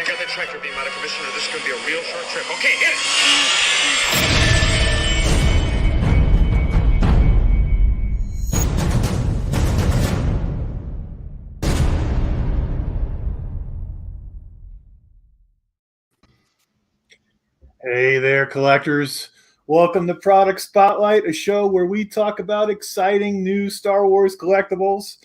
I got the tractor beam out of commission, or this is going to be a real short trip. Okay, hit it! Hey there, collectors. Welcome to Product Spotlight, a show where we talk about exciting new Star Wars collectibles.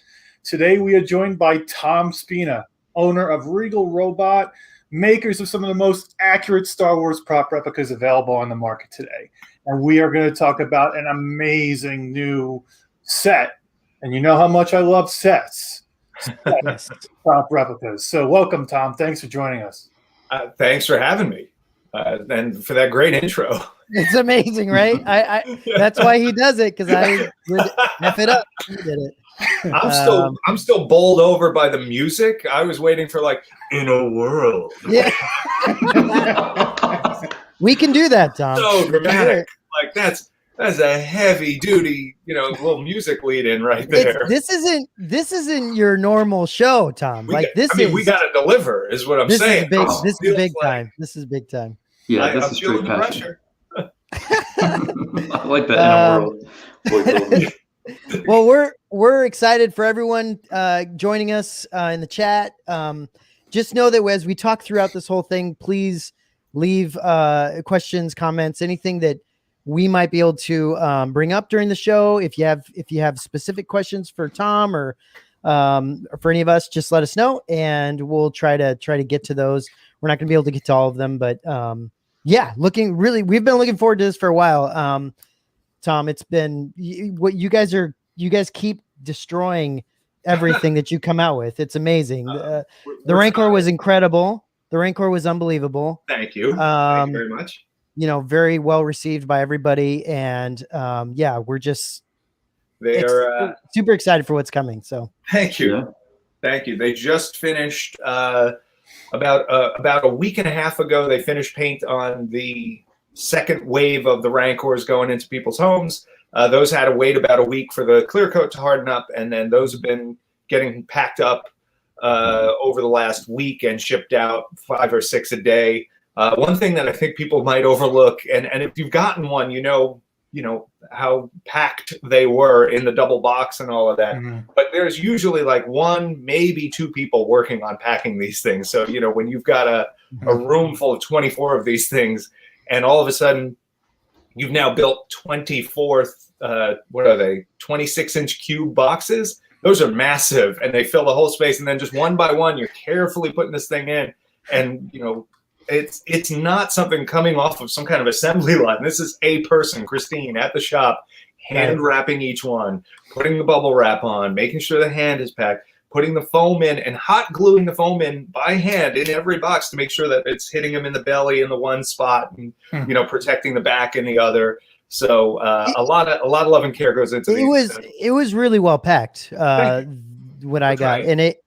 Today we are joined by Tom Spina, owner of Regal Robot, makers of some of the most accurate Star Wars prop replicas available on the market today. And we are going to talk about an amazing new set. And you know how much I love sets. Prop replicas. So welcome, Tom. Thanks for joining us. Thanks for having me. And for that great intro. It's amazing, right? That's why he does it, because I would F it up. He did it. I'm still bowled over by the music. I was waiting for like "In a World." Yeah. We can do that, Tom. So dramatic. Like that's a heavy duty, little music lead in right there. This isn't your normal show, Tom. We gotta deliver, is what I'm saying. This is big time. This is big time. Yeah, this is true pressure. I like that in a world. Well, we're excited for everyone joining us in the chat. Just know that as we talk throughout this whole thing, please leave questions, comments, anything that we might be able to bring up during the show. If you have specific questions for Tom or for any of us, just let us know, and we'll try to get to those. We're not going to be able to get to all of them, but yeah, we've been looking forward to this for a while. Tom, it's been what you guys keep destroying everything that you come out with. It's amazing. The Rancor was incredible. The Rancor was unbelievable. Thank you. Thank you very much. Very well received by everybody. And yeah, we're just super excited for what's coming. So thank you. Yeah. Thank you. They just finished about a week and a half ago. They finished paint on the second wave of the Rancors going into people's homes. Those had to wait about a week for the clear coat to harden up, and then those have been getting packed up over the last week and shipped out 5 or 6 a day. One thing that I think people might overlook, and if you've gotten one, you know how packed they were in the double box and all of that. Mm-hmm. But there's usually like 1, maybe 2 people working on packing these things. So, when you've got a room full of 24 of these things, and all of a sudden you've now built 24, 26-inch cube boxes. Those are massive, and they fill the whole space. And then just one by one, you're carefully putting this thing in. And, it's not something coming off of some kind of assembly line. This is a person, Christine, at the shop, hand wrapping each one, putting the bubble wrap on, making sure the hand is packed, putting the foam in, and hot gluing the foam in by hand in every box to make sure that it's hitting them in the belly in the one spot, and protecting the back in the other. So a lot of love and care goes into these. It was really well packed. What I got, and it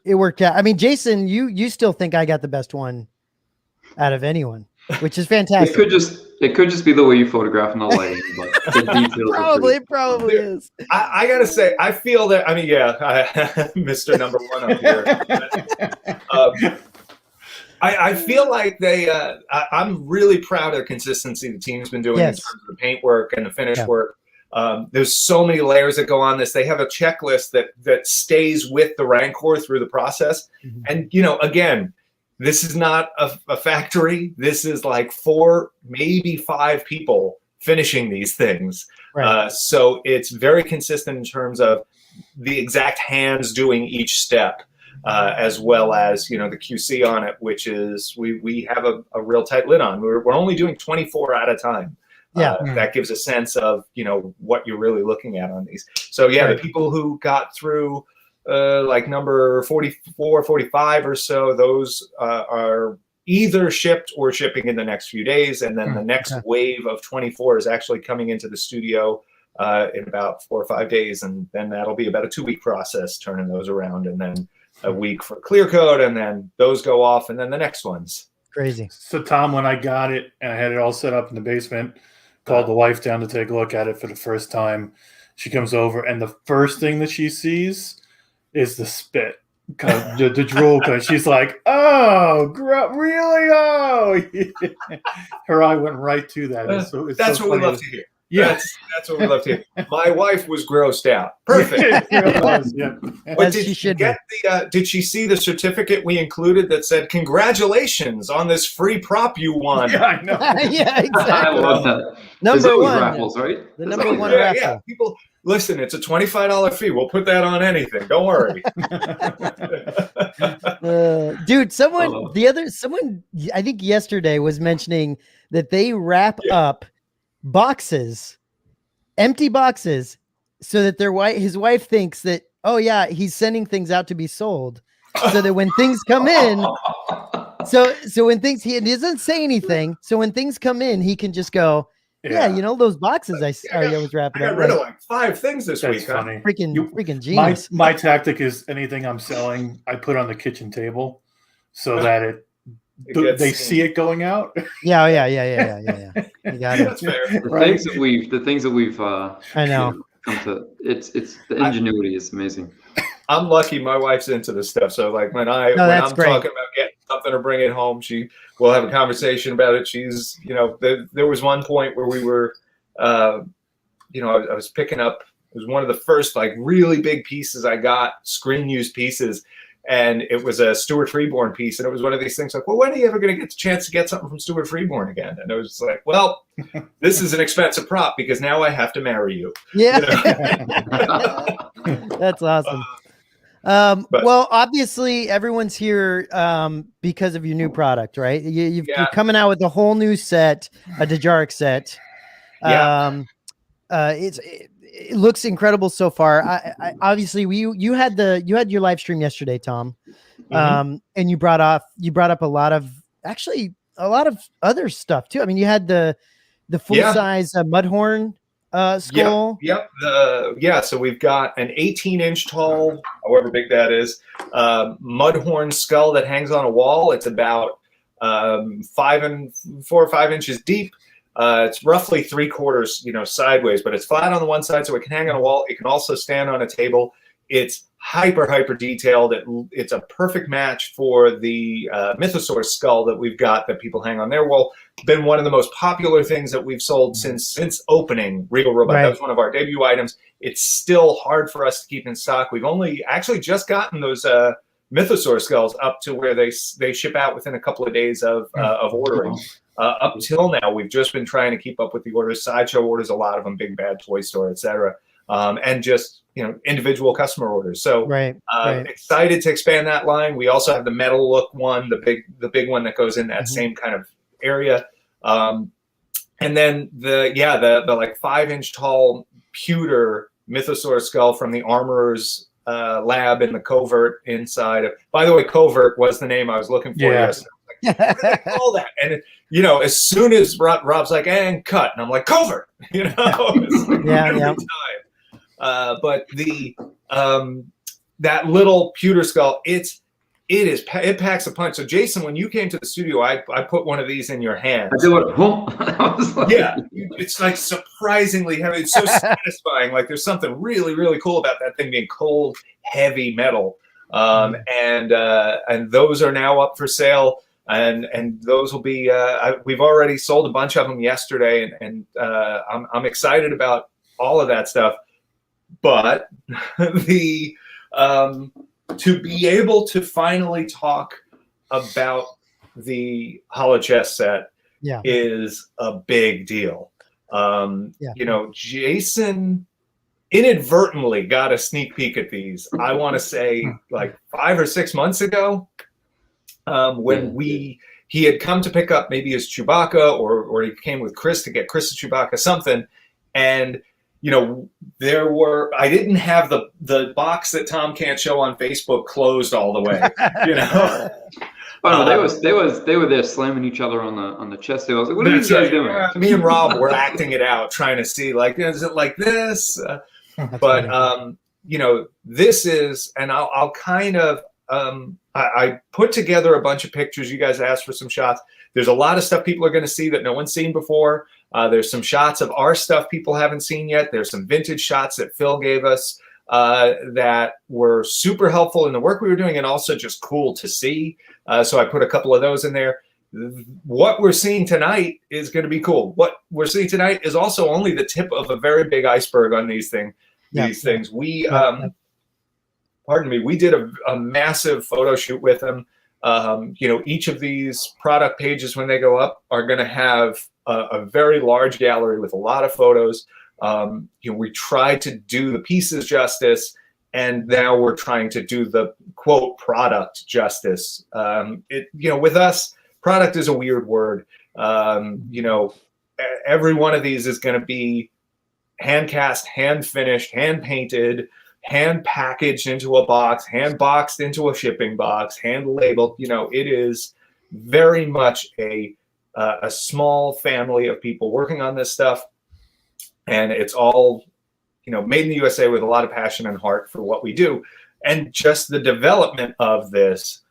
worked out. I mean, Jason, you still think I got the best one out of anyone, which is fantastic. It could just be the way you photograph and the lighting, but the details probably is. I gotta say, I feel that. I mean, Mr. Number One up here. I feel like I'm really proud of the consistency the team's been doing in terms of the paint work and the finish work. There's so many layers that go on this. They have a checklist that stays with the Rancor through the process. Mm-hmm. And, again, this is not a factory. This is like 4, maybe 5 people finishing these things. Right. So it's very consistent in terms of the exact hands doing each step, as well as, the QC on it, which is we have a real tight lid on. We're only doing 24 at a time. That gives a sense of, what you're really looking at on these. So, the people who got through like number 44, 45 or so, those are either shipped or shipping in the next few days. And then the next wave of 24 is actually coming into the studio in about 4 or 5 days. And then that'll be about a 2-week process turning those around, and then a week for clear coat, and then those go off, and then the next ones. Crazy. So, Tom, when I got it and I had it all set up in the basement, called the wife down to take a look at it for the first time. She comes over, and the first thing that she sees is the spit. the drool, because she's like, oh, really? Oh, her eye went right to that. That's so what funny. we love to hear. Yeah, that's what we love to hear. My wife was grossed out. Perfect. Yeah. But As did she she should get the? Did she see the certificate we included that said "Congratulations on this free prop you won"? Yeah, I know. Yeah, I exactly. love that. Number There's always one. raffles, right? The There's number always one raffles. raffle. People, listen. It's a $25 fee. We'll put that on anything. Don't worry. Dude, someone I think yesterday was mentioning that they wrap up boxes, empty boxes, so that his wife thinks that, oh yeah, he's sending things out to be sold, so that when things come in, so when things, he doesn't say anything, so when things come in, he can just go, yeah, those boxes I was wrapping I up. got rid of like 5 things this That's week. Huh? funny. Freaking genius. My tactic is anything I'm selling, I put on the kitchen table so that they see it going out. Yeah. You got it. That's fair. The things that we've I know. come to, it's the ingenuity is amazing. I'm lucky my wife's into this stuff. So like when I'm great. talking about getting something or bringing it home, we'll have a conversation about it. She's, there was one point where we were, I was picking up, it was one of the first like really big pieces I got, screen used pieces. And it was a Stuart Freeborn piece. And it was one of these things like, well, when are you ever going to get the chance to get something from Stuart Freeborn again? And it was like, well, this is an expensive prop because now I have to marry you. Yeah. That's awesome. Well, obviously everyone's here because of your new product, right? You're coming out with a whole new set, a Dejaric set. It looks incredible so far. I obviously you had your live stream yesterday, Tom, and you brought up a lot of other stuff too. I mean, you had the full size Mudhorn skull. Yep. So we've got an 18-inch tall, however big that is, Mudhorn skull that hangs on a wall. It's about 4 or 5 inches deep. It's roughly 3/4, sideways, but it's flat on the one side, so it can hang on a wall. It can also stand on a table. It's hyper detailed. It's a perfect match for the Mythosaur skull that we've got that people hang on their wall. Been one of the most popular things that we've sold since opening Regal Robot. Right. That was one of our debut items. It's still hard for us to keep in stock. We've only actually just gotten those Mythosaur skulls up to where they ship out within a couple of days of ordering. Up till now, we've just been trying to keep up with the orders. Sideshow orders, a lot of them, Big Bad Toy Store, etc., and just individual customer orders. So excited to expand that line. We also have the metal look one, the big one that goes in that same kind of area, and then the like 5-inch tall pewter Mythosaur skull from the Armorer's lab in the Covert inside of. By the way, Covert was the name I was looking for. Yeah. Yesterday. Like, what do they call that? And as soon as Rob's like, and cut, and I'm like, Covert. It's like every time. But the that little pewter skull, it packs a punch. So Jason, when you came to the studio, I put one of these in your hand. I did what? Yeah, it's like surprisingly heavy. It's so satisfying. Like there's something really, really cool about that thing being cold, heavy metal. And those are now up for sale. And those will be. We've already sold a bunch of them yesterday, and I'm excited about all of that stuff. But to be able to finally talk about the Holochess set is a big deal. Jason inadvertently got a sneak peek at these. I want to say like 5 or 6 months ago. When he had come to pick up maybe his Chewbacca, or he came with Chris to get Chris's Chewbacca, something, and I didn't have the box that Tom can't show on Facebook closed all the way, Oh no, they were there slamming each other on the chest. I was like, what are you guys doing? Me and Rob were acting it out, trying to see like, is it like this? This is, and I'll kind of. I put together a bunch of pictures. You guys asked for some shots. There's a lot of stuff people are going to see that no one's seen before. There's some shots of our stuff people haven't seen yet. There's some vintage shots that Phil gave us. that were super helpful in the work we were doing and also just cool to see. So I put a couple of those in there. What we're seeing tonight is going to be cool. What we're seeing tonight is also only the tip of a very big iceberg on these things. We, pardon me, we did a massive photo shoot with them. Each of these product pages, when they go up, are going to have a very large gallery with a lot of photos. We tried to do the pieces justice, and now we're trying to do the quote product justice. With us, product is a weird word. Every one of these is going to be hand cast, hand finished, hand painted, hand packaged into a box, hand boxed into a shipping box, hand labeled. It is very much a small family of people working on this stuff, and it's all made in the USA with a lot of passion and heart for what we do. And just the development of this,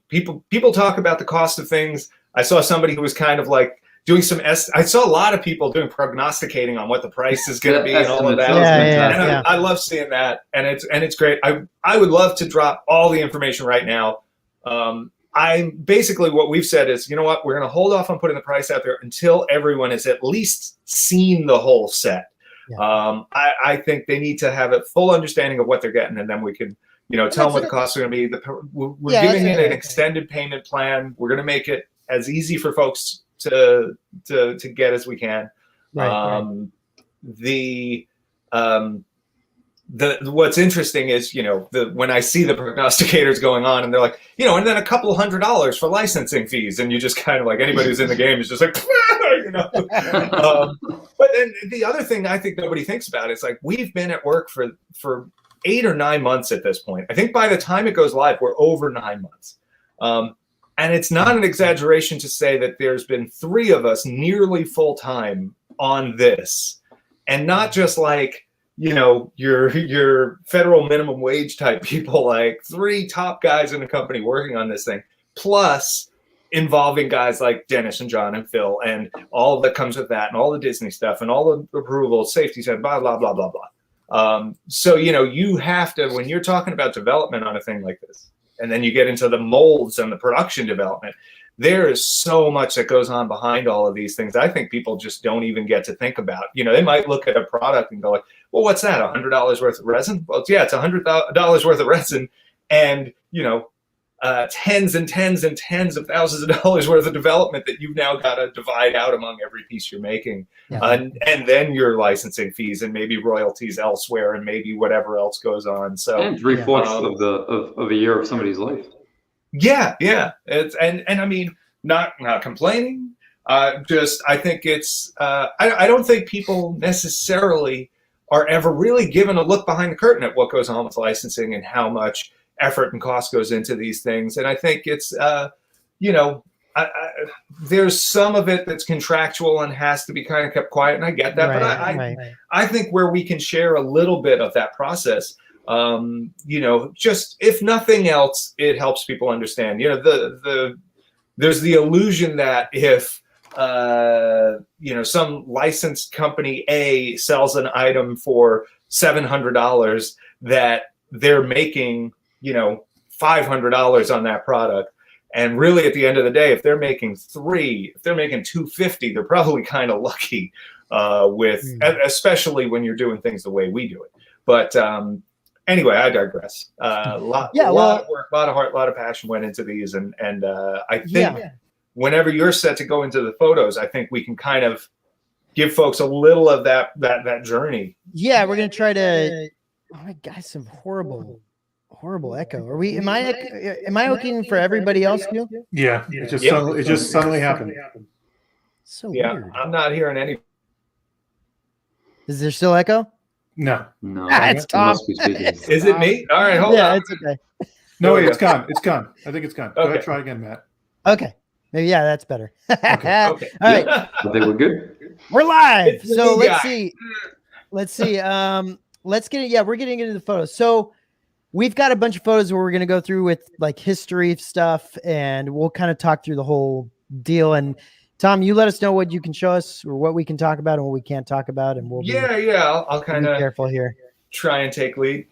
people talk about the cost of things. I saw somebody who was kind of like doing I saw a lot of people doing prognosticating on what the price is going to be and all of that. Yeah. I love seeing that, and it's great. I would love to drop all the information right now. I basically, what we've said is, we're going to hold off on putting the price out there until everyone has at least seen the whole set. Yeah. I think they need to have a full understanding of what they're getting, and then we can, tell them what the costs are going to be. We're giving it an extended payment plan. We're going to make it as easy for folks to get as we can. What's interesting is, when I see the prognosticators going on and they're like, and then a couple $100 for licensing fees, and you just kind of like, anybody who's in the game is just like, but then the other thing I think nobody thinks about is like, we've been at work for 8 or 9 months at this point. I think by the time it goes live, we're over 9 months. And it's not an exaggeration to say that there's been 3 of us nearly full time on this, and not just like, your federal minimum wage type people, like 3 top guys in the company working on this thing, plus involving guys like Dennis and John and Phil and all that comes with that, and all the Disney stuff and all the approvals, safety stuff, blah, blah, blah, blah, blah. So, you have to, when you're talking about development on a thing like this, and then you get into the molds and the production development, there is so much that goes on behind all of these things. I think people just don't even get to think about. They might look at a product and go like, well, what's that, $100 worth of resin? Well, yeah, it's $100 worth of resin, and, tens and tens and tens of thousands of dollars worth of development that you've now got to divide out among every piece you're making. Yeah. And then your licensing fees and maybe royalties elsewhere and maybe whatever else goes on. So, and 3/4 of a year of somebody's life. Yeah. It's and I mean, not complaining. I think it's I don't think people necessarily are ever really given a look behind the curtain at what goes on with licensing and how much effort and cost goes into these things. And I think it's there's some of it that's contractual and has to be kind of kept quiet, and I get that. I think where we can share a little bit of that process, just if nothing else, it helps people understand. There's the illusion that if some licensed company A sells an item for $700, that they're making $500 on that product. And really, at the end of the day, if they're making $250, they're probably kind of lucky especially when you're doing things the way we do it. But anyway, I digress. A lot of work, a lot of heart, a lot of passion went into these, and I think whenever you're set to go into the photos, I think we can kind of give folks a little of that journey. Yeah, we're gonna try to. Oh my God, some horrible echo. Are we? Am I looking for everybody else? Yeah, it just suddenly happened. So weird. I'm not hearing any. Is there still echo? No. It's Tom. Is it me? All right, hold on. Yeah, it's okay. No, it's gone. It's gone. I think it's gone. Go ahead, try again, Matt. Okay. Maybe, yeah, that's better. Okay. All right. I think we're good. We're live. So let's see. Let's get it. Yeah, we're getting into the photos. So we've got a bunch of photos where we're going to go through with like history stuff, and we'll kind of talk through the whole deal. And Tom, you let us know what you can show us or what we can talk about and what we can't talk about, and we'll be I'll kind of careful here. Try and take lead.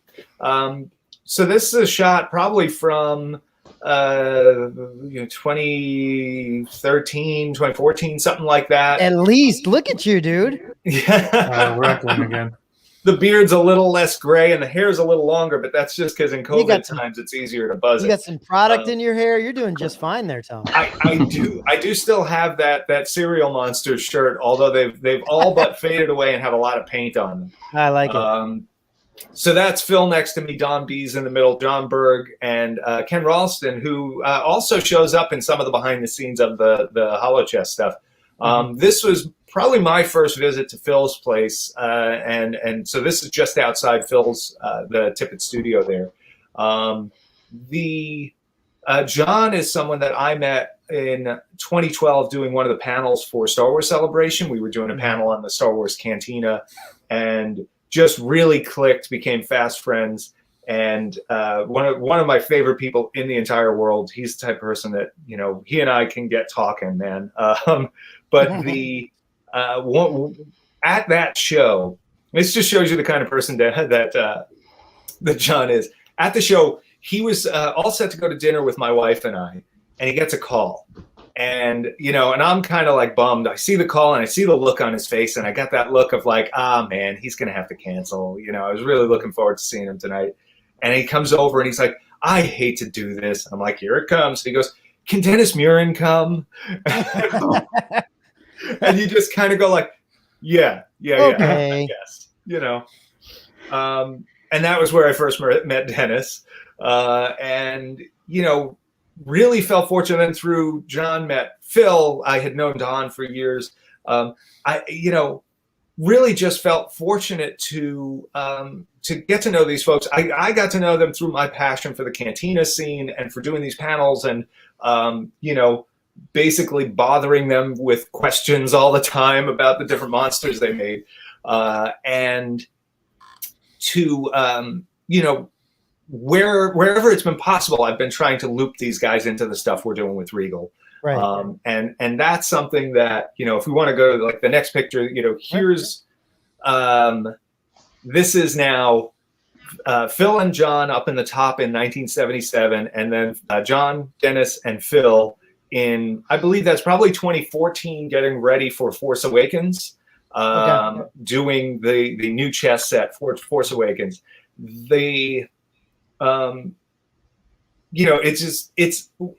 So this is a shot probably from 2013, 2014, something like that. At least, look at you, dude. Yeah, Reckling again. The beard's a little less gray and the hair's a little longer, but that's just because in COVID times it's easier to buzz You it. got some product in your hair. You're doing just fine there, Tom. I do still have that Cereal Monsters shirt, although they've all but faded away and have a lot of paint on them. I like it. So that's Phil next to me, Don B's in the middle, John Berg, and Ken Ralston, who also shows up in some of the behind the scenes of the Holochess stuff. This was probably my first visit to Phil's place, and so this is just outside Phil's the Tippett studio there. John is someone that I met in 2012 doing one of the panels for Star Wars Celebration. We were doing a panel on the Star Wars Cantina, and just really clicked, became fast friends, and one of my favorite people in the entire world. He's the type of person that, you know, he and I can get talking, man. But at that show, this just shows you the kind of person that John is. At the show, he was all set to go to dinner with my wife and I, and he gets a call. And, you know, and I'm kind of like bummed. I see the call and I see the look on his face, and I got that look of like, man, he's going to have to cancel. You know, I was really looking forward to seeing him tonight. And he comes over and he's like, I hate to do this. I'm like, here it comes. He goes, can Dennis Murin come? And you just kind of go like, yeah, Okay. I guess, you know. And that was where I first met Dennis. And, you know, really felt fortunate. And through John met Phil. I had known Don for years. I really just felt fortunate to get to know these folks. I got to know them through my passion for the Cantina scene and for doing these panels, and basically bothering them with questions all the time about the different monsters they made, and to wherever it's been possible, I've been trying to loop these guys into the stuff we're doing with Regal. Right. And that's something that, if we want to go to like the next picture, here's, this is now Phil and John up in the top in 1977. And then John, Dennis, and Phil in, I believe that's probably 2014, getting ready for Force Awakens, doing the new chess set for Force Awakens. It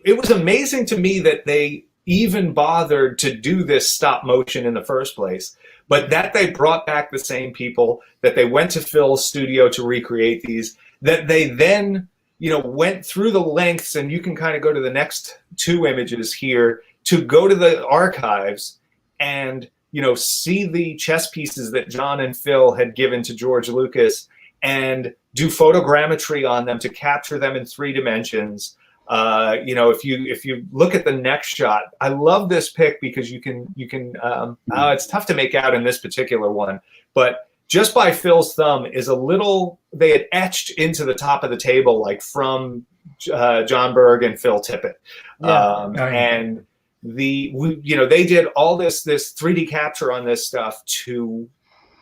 was amazing to me that they even bothered to do this stop motion in the first place, but that they brought back the same people, that they went to Phil's studio to recreate these, that they then, went through the lengths, and you can kind of go to the next two images here, to go to the archives and, see the chess pieces that John and Phil had given to George Lucas and do photogrammetry on them to capture them in 3 dimensions. If you look at the next shot, I love this pic because you can it's tough to make out in this particular one, but just by Phil's thumb is a little, they had etched into the top of the table, like from John Berg and Phil Tippett. And they did all this 3D capture on this stuff to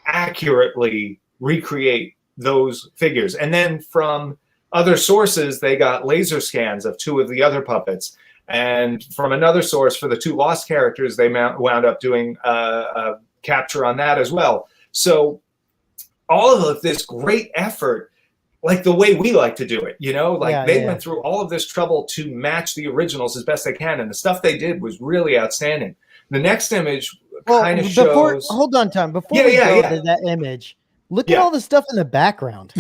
accurately recreate those figures. And then from other sources, they got laser scans of 2 of the other puppets. And from another source, for the 2 lost characters, they wound up doing a capture on that as well. So all of this great effort, like the way we like to do it, they went through all of this trouble to match the originals as best they can. And the stuff they did was really outstanding. The next image kind of shows... Hold on, Tom. Before we go to that image, look at all the stuff in the background.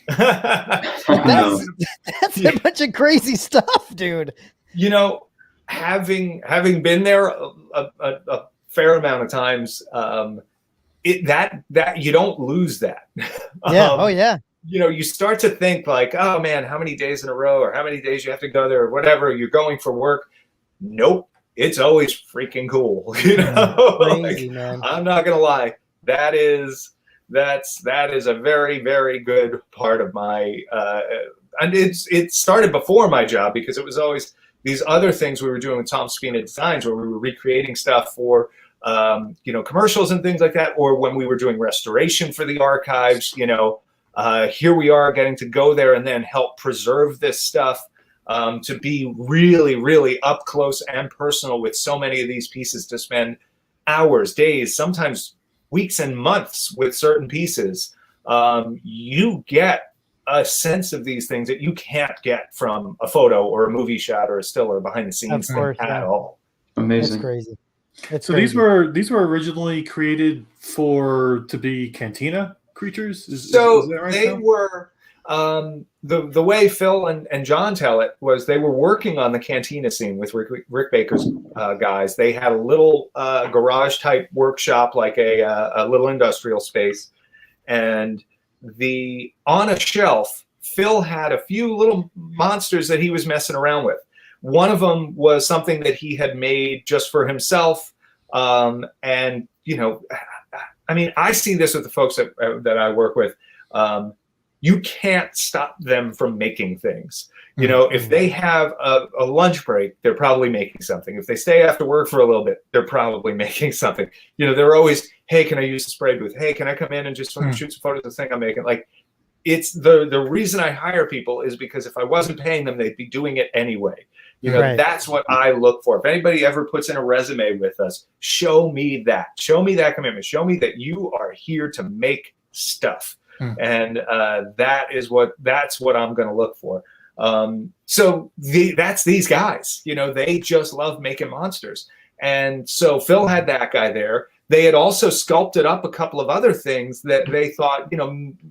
That's a bunch of crazy stuff, dude. Having been there a fair amount of times, that you don't lose that. You start to think like, oh man, how many days in a row, or how many days you have to go there, or whatever, you're going for work. Nope, it's always freaking cool. Crazy, man. I'm not gonna lie, that is a very, very good part of my and it started before my job, because it was always these other things we were doing with Tom Spina Designs, where we were recreating stuff for commercials and things like that, or when we were doing restoration for the archives, here we are getting to go there and then help preserve this stuff, to be really, really up close and personal with so many of these pieces, to spend hours, days, sometimes weeks and months with certain pieces. You get a sense of these things that you can't get from a photo or a movie shot or a still or behind the scenes at all. Amazing. That's crazy. So these were originally created to be Cantina creatures? Is that right, they Tom? were, the way Phil and John tell it was they were working on the Cantina scene with Rick Baker's guys. They had a little garage type workshop, like a little industrial space, and on a shelf, Phil had a few little monsters that he was messing around with. One of them was something that he had made just for himself. And, I mean, I see this with the folks that I work with. You can't stop them from making things. If they have a lunch break, they're probably making something. If they stay after work for a little bit, they're probably making something. They're always, hey, can I use the spray booth? Hey, can I come in and just shoot some photos of the thing I'm making? Like, it's the reason I hire people is because if I wasn't paying them, they'd be doing it anyway. That's what I look for. If anybody ever puts in a resume with us, show me that. Show me that commitment. Show me that you are here to make stuff. And that's what I'm going to look for. That's these guys. They just love making monsters. And so Phil had that guy there. They had also sculpted up a couple of other things that they thought,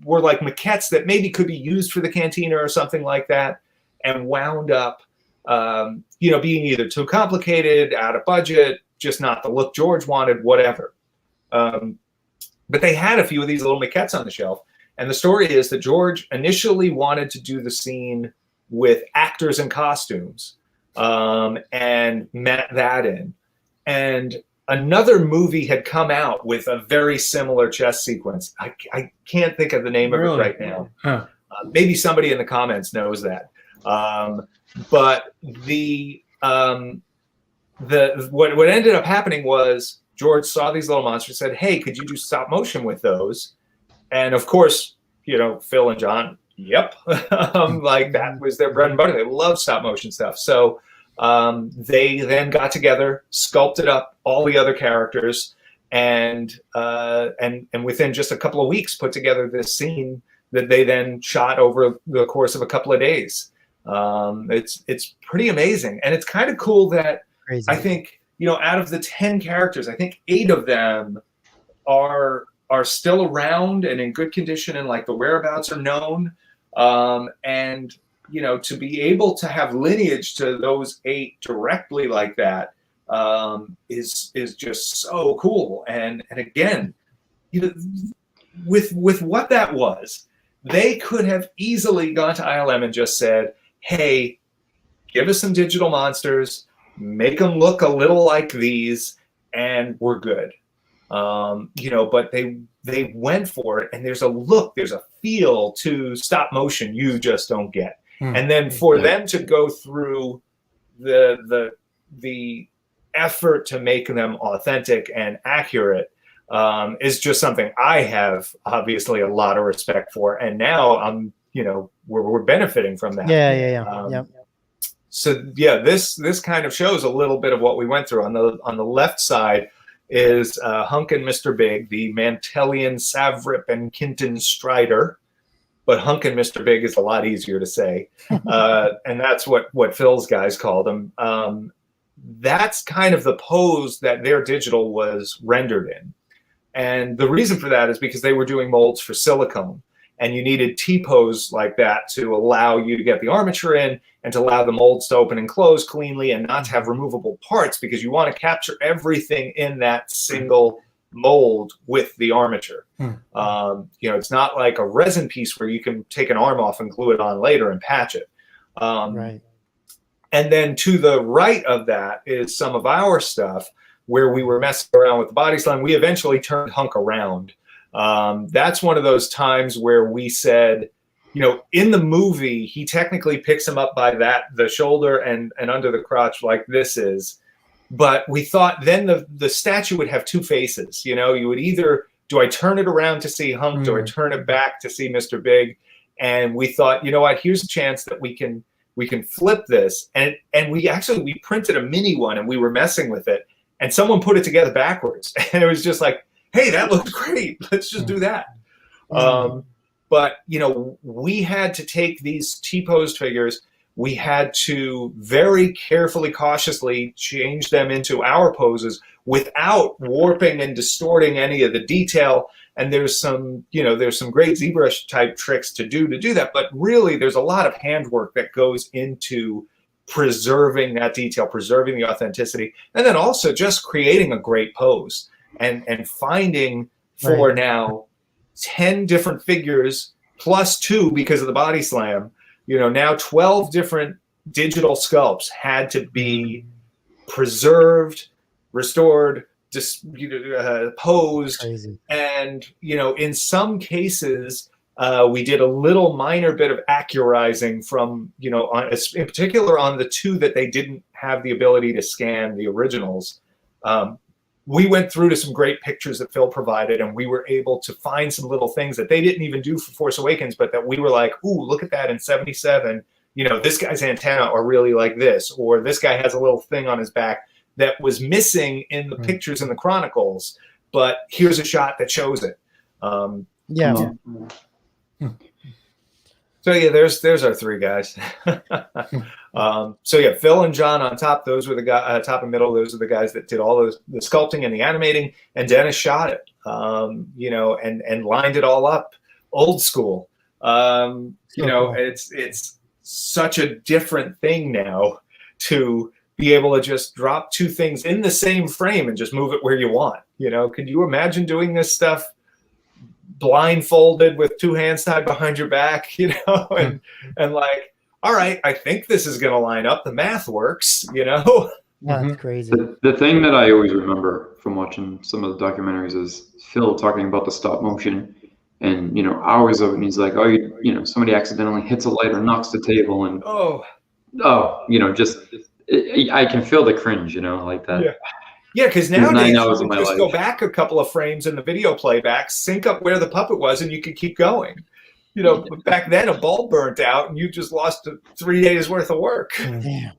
were like maquettes that maybe could be used for the Cantina or something like that, and wound up, being either too complicated, out of budget, just not the look George wanted, whatever. But they had a few of these little maquettes on the shelf. And the story is that George initially wanted to do the scene with actors in costumes, and met that in. And another movie had come out with a very similar chess sequence. I can't think of the name of it right now. Maybe somebody in the comments knows that. But what ended up happening was George saw these little monsters, said, "Hey, could you do stop motion with those?" And of course, Phil and John, yep, like that was their bread and butter. They love stop motion stuff. So they then got together, sculpted up all the other characters, and within just a couple of weeks put together this scene that they then shot over the course of a couple of days. It's pretty amazing, and it's kind of cool that I think out of the 10 characters, I think 8 of them are still around and in good condition, and like the whereabouts are known. And to be able to have lineage to those 8 directly like that is just so cool. And again, with what that was, they could have easily gone to ILM and just said, "Hey, give us some digital monsters, make them look a little like these, and we're good." But they went for it, and there's a look, there's a feel to stop motion you just don't get. And then for them to go through the effort to make them authentic and accurate is just something I have obviously a lot of respect for. And now I'm, we're benefiting from that. Yeah. So yeah, this kind of shows a little bit of what we went through. On the left side is Hunk and Mr. Big, the Mantellian Savrip and Kinton Strider. But Hunk and Mr. Big is a lot easier to say. And that's what Phil's guys called them. That's kind of the pose that their digital was rendered in. And the reason for that is because they were doing molds for silicone. And you needed T-pose like that to allow you to get the armature in and to allow the molds to open and close cleanly and not to have removable parts, because you want to capture everything in that single mold with the armature. It's not like a resin piece where you can take an arm off and glue it on later and patch it. Right. And then to the right of that is some of our stuff where we were messing around with the body slime. We eventually turned Hunk around. That's one of those times where we said, in the movie, he technically picks him up by the shoulder and under the crotch like this is. But we thought then the statue would have two faces. You would either, do I turn it around to see Hunk? Do I turn it back to see Mr. Big? And we thought, you know what, here's a chance that we can flip this. And we printed a mini one and we were messing with it. And someone put it together backwards. And it was just like, hey, that looks great. Let's just do that. But, we had to take these T-posed figures. We had to very carefully, cautiously change them into our poses without warping and distorting any of the detail. And there's some great ZBrush type tricks to do that. But really, there's a lot of handwork that goes into preserving that detail, preserving the authenticity, and then also just creating a great pose and finding for now 10 different figures plus 2 because of the body slam. Now 12 different digital sculpts had to be preserved, restored, posed. Crazy. And in some cases we did a little minor bit of accurizing from in particular on the 2 that they didn't have the ability to scan the originals. We went through to some great pictures that Phil provided, and we were able to find some little things that they didn't even do for Force Awakens, but that we were like, ooh, look at that in 77. This guy's antenna are really like this, or this guy has a little thing on his back that was missing in the pictures in the Chronicles, but here's a shot that shows it. So there's our 3 guys. Phil and John on top. Those were the guys, top and middle. Those are the guys that did all the sculpting and the animating. And Dennis shot it, and lined it all up, old school. It's such a different thing now to be able to just drop 2 things in the same frame and just move it where you want. Could you imagine doing this stuff blindfolded with 2 hands tied behind your back, and like, all right, I think this is going to line up. The math works, That's crazy. The thing that I always remember from watching some of the documentaries is Phil talking about the stop motion and, hours of it. And he's like, oh, somebody accidentally hits a light or knocks the table. And, I can feel the cringe, like that. Yeah. Yeah, because nowadays you can just go back a couple of frames in the video playback, sync up where the puppet was, and you could keep going. Back then a bulb burnt out, and you just lost 3 days worth of work. Damn.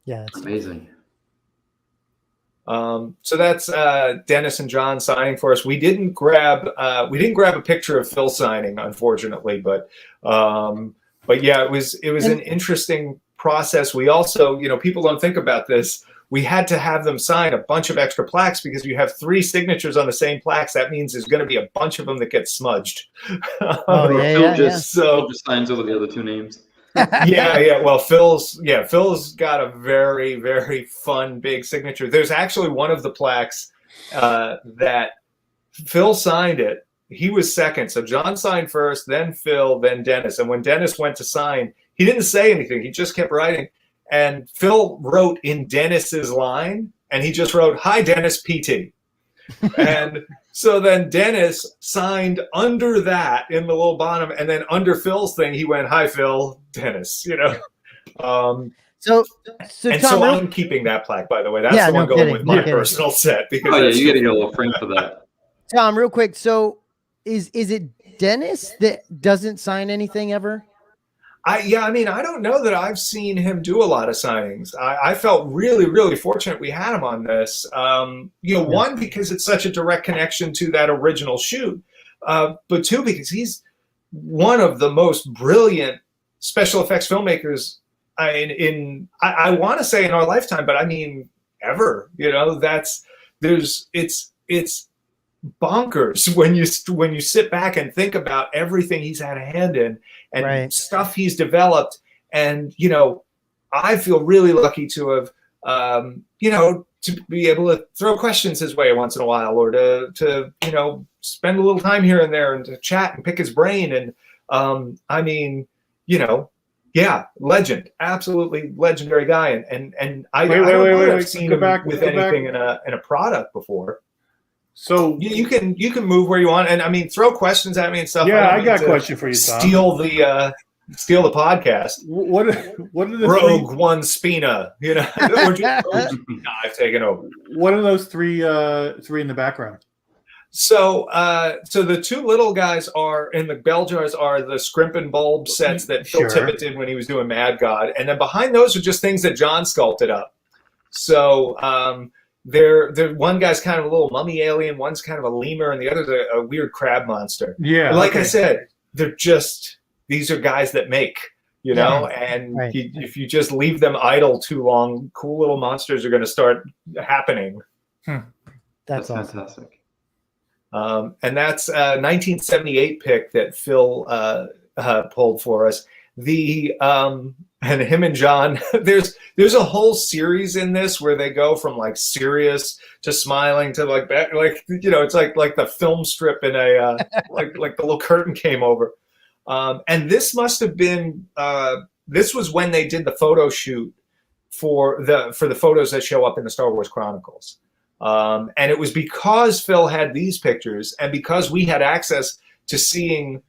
Yeah, that's amazing. So that's Dennis and John signing for us. We didn't grab a picture of Phil signing, unfortunately, but yeah, it was an interesting process. We also, people don't think about this. We had to have them sign a bunch of extra plaques because you have 3 signatures on the same plaques. That means there's going to be a bunch of them that get smudged. Phil just signs over the other 2 names. Yeah. Well, Phil's got a very, very fun big signature. There's actually one of the plaques that Phil signed it. He was second. So John signed first, then Phil, then Dennis. And when Dennis went to sign, he didn't say anything. He just kept writing. And Phil wrote in Dennis's line, and he just wrote, "Hi, Dennis, PT." And so then Dennis signed under that in the little bottom, and then under Phil's thing, he went, "Hi, Phil, Dennis." So Tom, I'm keeping that plaque, by the way. That's the one going with my personal set. Because you got to get a little frame for that. Tom, real quick. So is it Dennis that doesn't sign anything ever? I don't know that I've seen him do a lot of signings. I felt really, really fortunate we had him on this. One, because it's such a direct connection to that original shoot, but 2, because he's one of the most brilliant special effects filmmakers I want to say in our lifetime, but I mean ever. It's bonkers when you sit back and think about everything he's had a hand in and stuff he's developed. And I feel really lucky to have to be able to throw questions his way once in a while, or to spend a little time here and there and to chat and pick his brain. And legend, absolutely legendary guy. And I don't know if I've seen him with anything in a product before. So you can move where you want, and I mean, throw questions at me and stuff. yeah, I don't got mean a to question for you, Tom. Steal the podcast. What are the Rogue One Spina, you know, or just I've taken over. What are those three in the background? So the two little guys are in the bell jars are the scrimp and bulb sets that Phil Tippett did when he was doing Mad God, and then behind those are just things that John sculpted up. So they're one guy's kind of a little mummy alien, one's kind of a lemur, and the other's a weird crab monster. Yeah, but like I said, these are guys that make, you know, and right. if you just leave them idle too long, cool little monsters are going to start happening. That's awesome. Fantastic. And that's a 1978 pick that Phil pulled for us. And him and John, there's a whole series in this where they go from like serious to smiling to like you know, it's like the film strip in a like the little curtain came over. And this must have been this was when they did the photo shoot for the photos that show up in the Star Wars Chronicles. And it was because Phil had these pictures and because we had access to seeing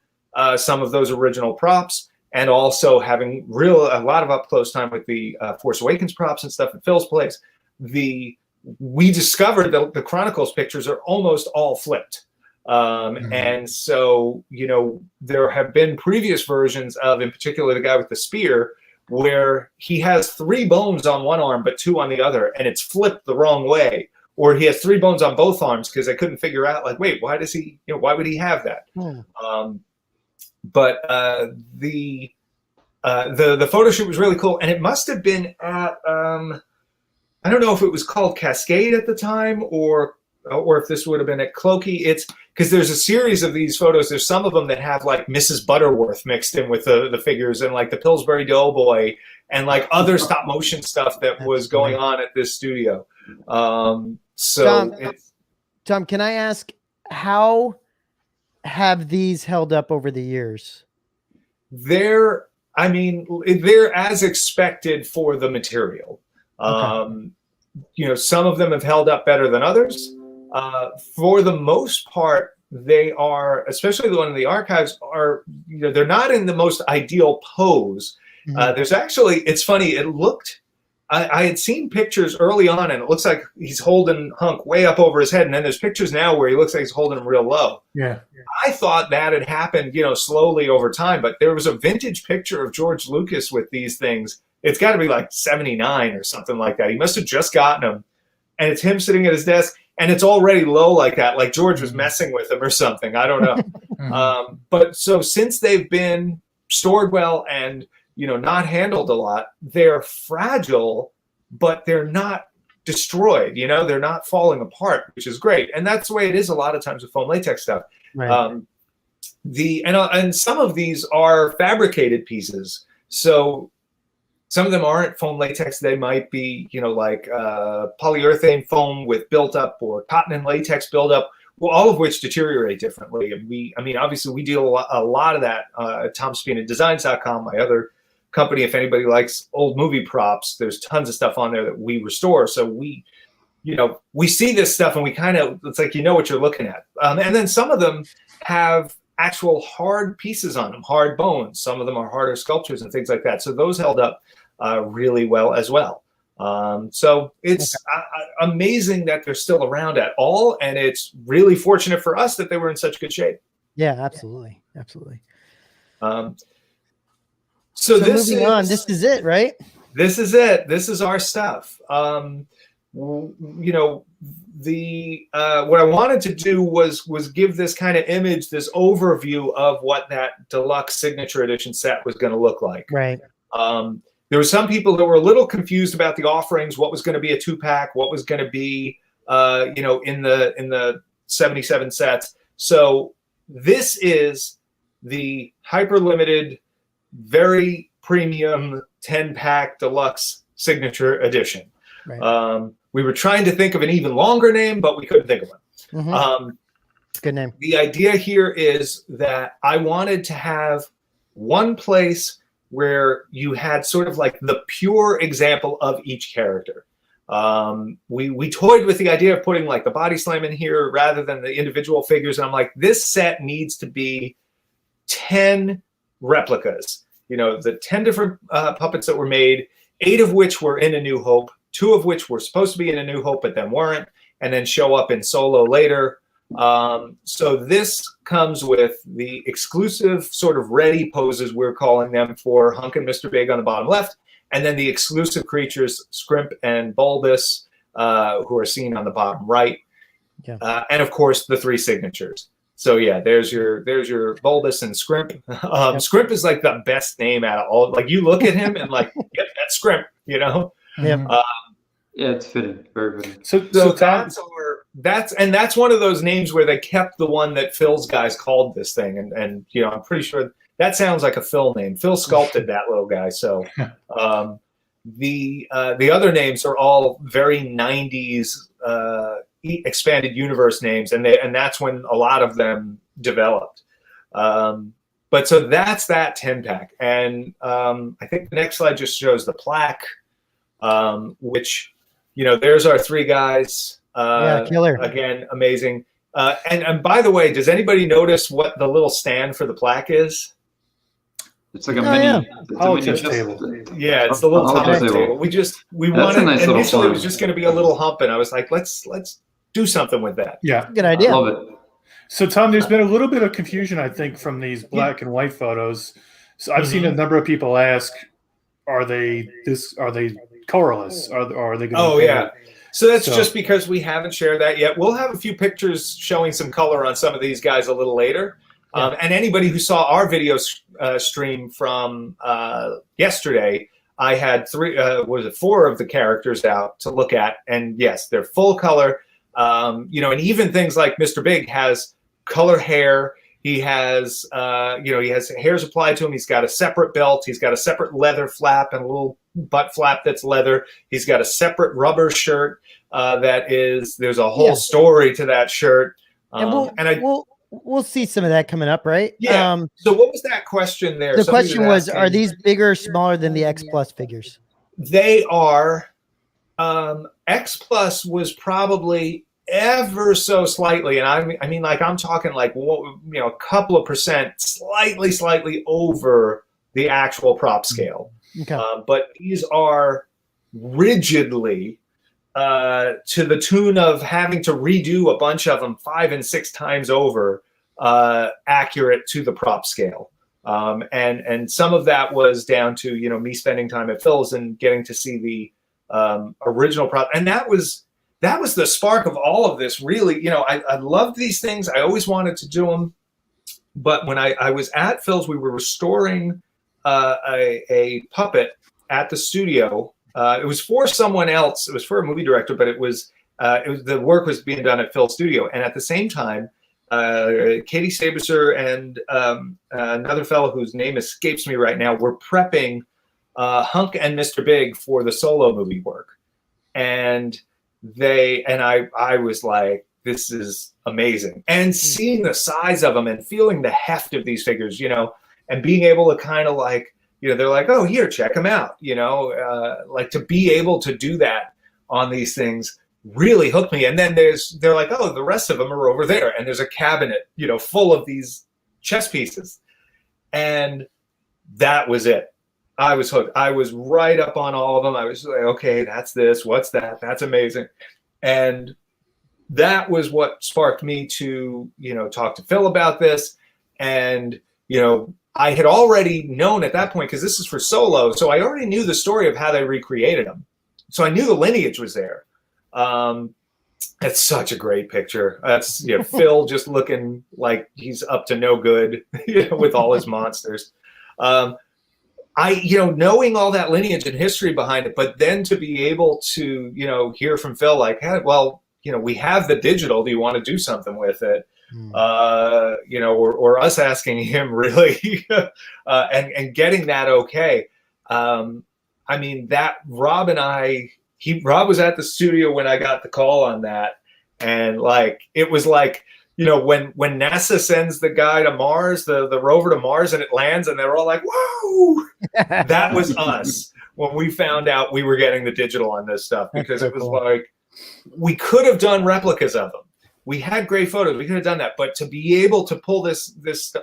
some of those original props and also having a lot of up close time with the Force Awakens props and stuff at Phil's place. We discovered that the Chronicles pictures are almost all flipped. And so, you know, there have been previous versions of, in particular, the guy with the spear, where he has 3 bones on one arm, but 2 on the other, and it's flipped the wrong way. Or he has 3 bones on both arms because they couldn't figure out, like, wait, why would he have that? But the photo shoot was really cool, and it must have been at I don't know if it was called Cascade at the time or if this would have been at Clokey. It's because there's a series of these photos. There's some of them that have like Mrs. Butterworth mixed in with the figures and like the Pillsbury Doughboy and like other stop motion stuff that was going on at this studio. So Tom, can I ask, how have these held up over the years? They're as expected for the material. You know, some of them have held up better than others. For the most part, they are, especially the one in the archives, are, you know, they're not in the most ideal pose. There's actually, it's funny, it looked, I had seen pictures early on and it looks like he's holding Hunk way up over his head, and then there's pictures now where he looks like he's holding him real low. Yeah. I thought that had happened, you know, slowly over time, but there was a vintage picture of George Lucas with these things. It's got to be like 79 or something like that. He must have just gotten them, and it's him sitting at his desk, and it's already low like that, like George was messing with him or something. I don't know. But so since they've been stored well and, you know, not handled a lot, they're fragile, but they're not destroyed. You know, they're not falling apart, which is great. And that's the way it is a lot of times with foam latex stuff. Right. And some of these are fabricated pieces. So some of them aren't foam latex. They might be, you know, like polyurethane foam with built-up or cotton and latex buildup, well, all of which deteriorate differently. And obviously we deal a lot of that at TomSpinaDesigns.com, my other company. If anybody likes old movie props, there's tons of stuff on there that we restore. So we see this stuff and we kind of, it's like, you know what you're looking at. And then some of them have actual hard pieces on them, hard bones. Some of them are harder sculptures and things like that. So those held up really well as well. So it's amazing that they're still around at all. And it's really fortunate for us that they were in such good shape. Yeah, absolutely. Absolutely. So moving on, this is it, right? This is it. This is our stuff. You know, what I wanted to do was give this kind of image, this overview of what that deluxe signature edition set was going to look like. Right. There were some people that were a little confused about the offerings, what was going to be a 2-pack, what was going to be, you know, in the 77 sets. So this is the hyper limited, very premium 10-pack deluxe signature edition. Right. We were trying to think of an even longer name, but we couldn't think of one. Good name. The idea here is that I wanted to have one place where you had sort of like the pure example of each character. We toyed with the idea of putting like the body slam in here rather than the individual figures. And I'm like, this set needs to be 10 replicas. You know, the 10 different puppets that were made, 8 of which were in A New Hope, 2 of which were supposed to be in A New Hope, but then weren't, and then show up in Solo later. So this comes with the exclusive sort of ready poses, we're calling them, for Hunk and Mr. Big on the bottom left, and then the exclusive creatures, Scrimp and Bulbous, who are seen on the bottom right. Yeah. And of course, the 3 signatures. So yeah, there's your Bulbous and Scrimp. Yep. Scrimp is like the best name out of all. Like you look at him and like, yep, that's Scrimp, you know? Yeah. Yeah, it's fitting, very fitting. So that's one of those names where they kept the one that Phil's guys called this thing, and you know, I'm pretty sure that sounds like a Phil name. Phil sculpted that little guy. So the other names are all very 90s expanded universe names, and that's when a lot of them developed. But so that's that 10-pack, and I think the next slide just shows the plaque, which, you know, there's our 3 guys. Killer. Again, amazing. And by the way, does anybody notice what the little stand for the plaque is? It's like a mini Holochess table. Yeah, it's the little Holochess table. We wanted, nice initially it was just going to be a little hump, and I was like, let's do something with that. Yeah, good idea. I love it. So Tom, there's been a little bit of confusion, I think, from these black and white photos. So I've seen a number of people ask, are they colorless? Are they going to? Oh yeah. So that's just because we haven't shared that yet. We'll have a few pictures showing some color on some of these guys a little later. Yeah. And anybody who saw our video stream from yesterday, I had 4 of the characters out to look at, and yes, they're full color. You know, and even things like Mr. Big has color hair. He has, you know, he has hairs applied to him. He's got a separate belt. He's got a separate leather flap and a little butt flap that's leather. He's got a separate rubber shirt there's a whole story to that shirt. And we'll see some of that coming up, right? Yeah. So what was that question there? The question was, are these bigger or smaller than the X Plus figures? They are. X Plus was probably ever so slightly, and I mean, like, I'm talking like, you know, a couple of percent, slightly over the actual prop scale. Okay. But these are rigidly to the tune of having to redo a bunch of them 5 and 6 times over, accurate to the prop scale. And some of that was down to, you know, me spending time at Phil's and getting to see the original prop, and that was the spark of all of this. Really, you know, I loved these things. I always wanted to do them, but when I was at Phil's, we were restoring a puppet at the studio. It was for someone else. It was for a movie director, but it was the work was being done at Phil's studio, and at the same time, Katie Saberser and another fellow whose name escapes me right now were prepping Hunk and Mr. Big for the Solo movie work, and I was like, this is amazing. And seeing the size of them and feeling the heft of these figures, you know, and being able to kind of like, you know, they're like, oh, here, check them out, you know, like to be able to do that on these things really hooked me. And then they're like, oh, the rest of them are over there, and there's a cabinet, you know, full of these chess pieces, and that was it. I was hooked. I was right up on all of them. I was like, okay, that's this. What's that? That's amazing. And that was what sparked me to, you know, talk to Phil about this. And, you know, I had already known at that point, because this is for Solo, so I already knew the story of how they recreated them. So I knew the lineage was there. It's such a great picture. That's, you know, Phil just looking like he's up to no good, you know, with all his monsters. You know, knowing all that lineage and history behind it, but then to be able to, you know, hear from Phil like, hey, well, you know, we have the digital. Do you want to do something with it? You know, or us asking him really, and getting that okay. I mean, that Rob was at the studio when I got the call on that, and like it was like, you know, when NASA sends the guy to Mars, the rover to Mars, and it lands, and they're all like, whoa, that was us. when we found out we were getting the digital on this stuff, because That's so it was cool. like, we could have done replicas of them. We had great photos. We could have done that. But to be able to pull this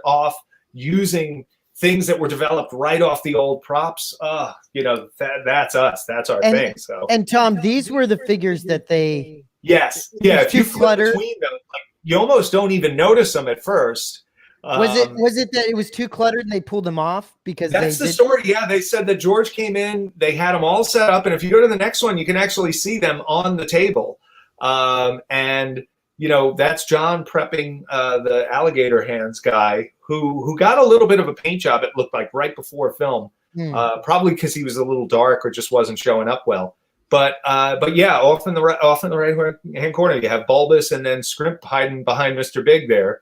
off using things that were developed right off the old props, that's us. That's our thing. So. And Tom, these were the figures that they. Yes. Yeah. If you flip cluttered. between them, you almost don't even notice them at first. Was it that it was too cluttered and they pulled them off because that's the story? Yeah, they said that George came in, they had them all set up, and if you go to the next one, you can actually see them on the table. And that's John prepping the alligator hands guy who got a little bit of a paint job. It looked like right before film, probably because he was a little dark or just wasn't showing up well. But yeah, off in the right hand corner, you have Bulbous and then Scrimp hiding behind Mr. Big there.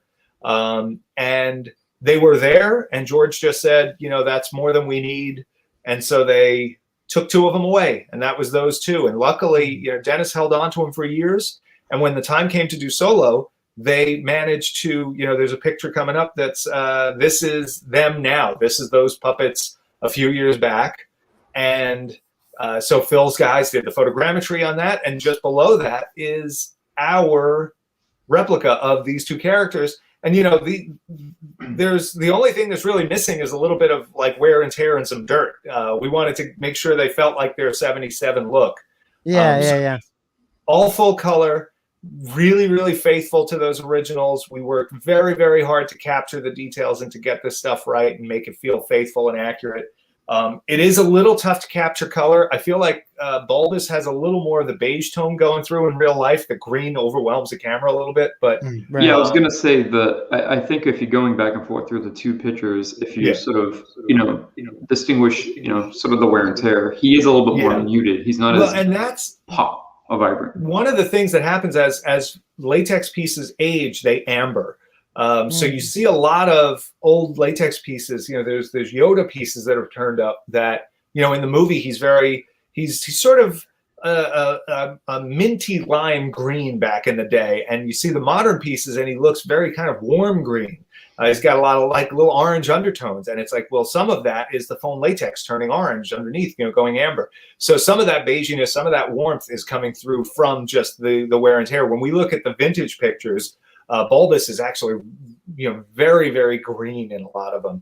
And they were there, and George just said, that's more than we need. And so they took two of them away, and that was those two. And luckily, Dennis held on to them for years. And when the time came to do Solo, they managed to, there's a picture coming up that's, this is them now. This is those puppets a few years back. And so Phil's guys did the photogrammetry on that. And just below that is our replica of these two characters. And there's the only thing that's really missing is a little bit of like wear and tear and some dirt. We wanted to make sure they felt like their 77 look. Yeah. All full color, really, really faithful to those originals. We worked very, very hard to capture the details and to get this stuff right and make it feel faithful and accurate. It is a little tough to capture color. I feel like Bulbous has a little more of the beige tone going through in real life. The green overwhelms the camera a little bit, but yeah, I was gonna say that I think if you're going back and forth through the two pictures, if you sort of distinguish sort of the wear and tear, he is a little bit more muted. He's not and that's pop or vibrant. One of the things that happens as latex pieces age, they amber. So you see a lot of old latex pieces. There's Yoda pieces that have turned up that, in the movie, he's sort of a minty lime green back in the day. And you see the modern pieces and he looks very kind of warm green. He's got a lot of like little orange undertones. And it's like, well, some of that is the foam latex turning orange underneath, going amber. So some of that beiginess, some of that warmth is coming through from just the wear and tear. When we look at the vintage pictures, Bulbous is actually, very, very green in a lot of them.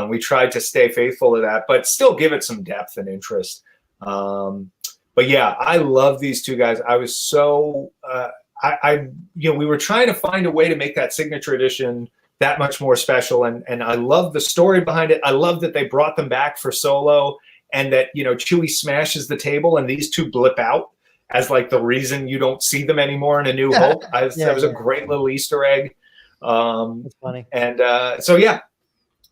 We tried to stay faithful to that, but still give it some depth and interest. But yeah, I love these two guys. I was so, we were trying to find a way to make that signature edition that much more special. And I love the story behind it. I love that they brought them back for Solo and that, Chewie smashes the table and these two blip out as like the reason you don't see them anymore in A New Hope. That was a great little Easter egg. That's funny. And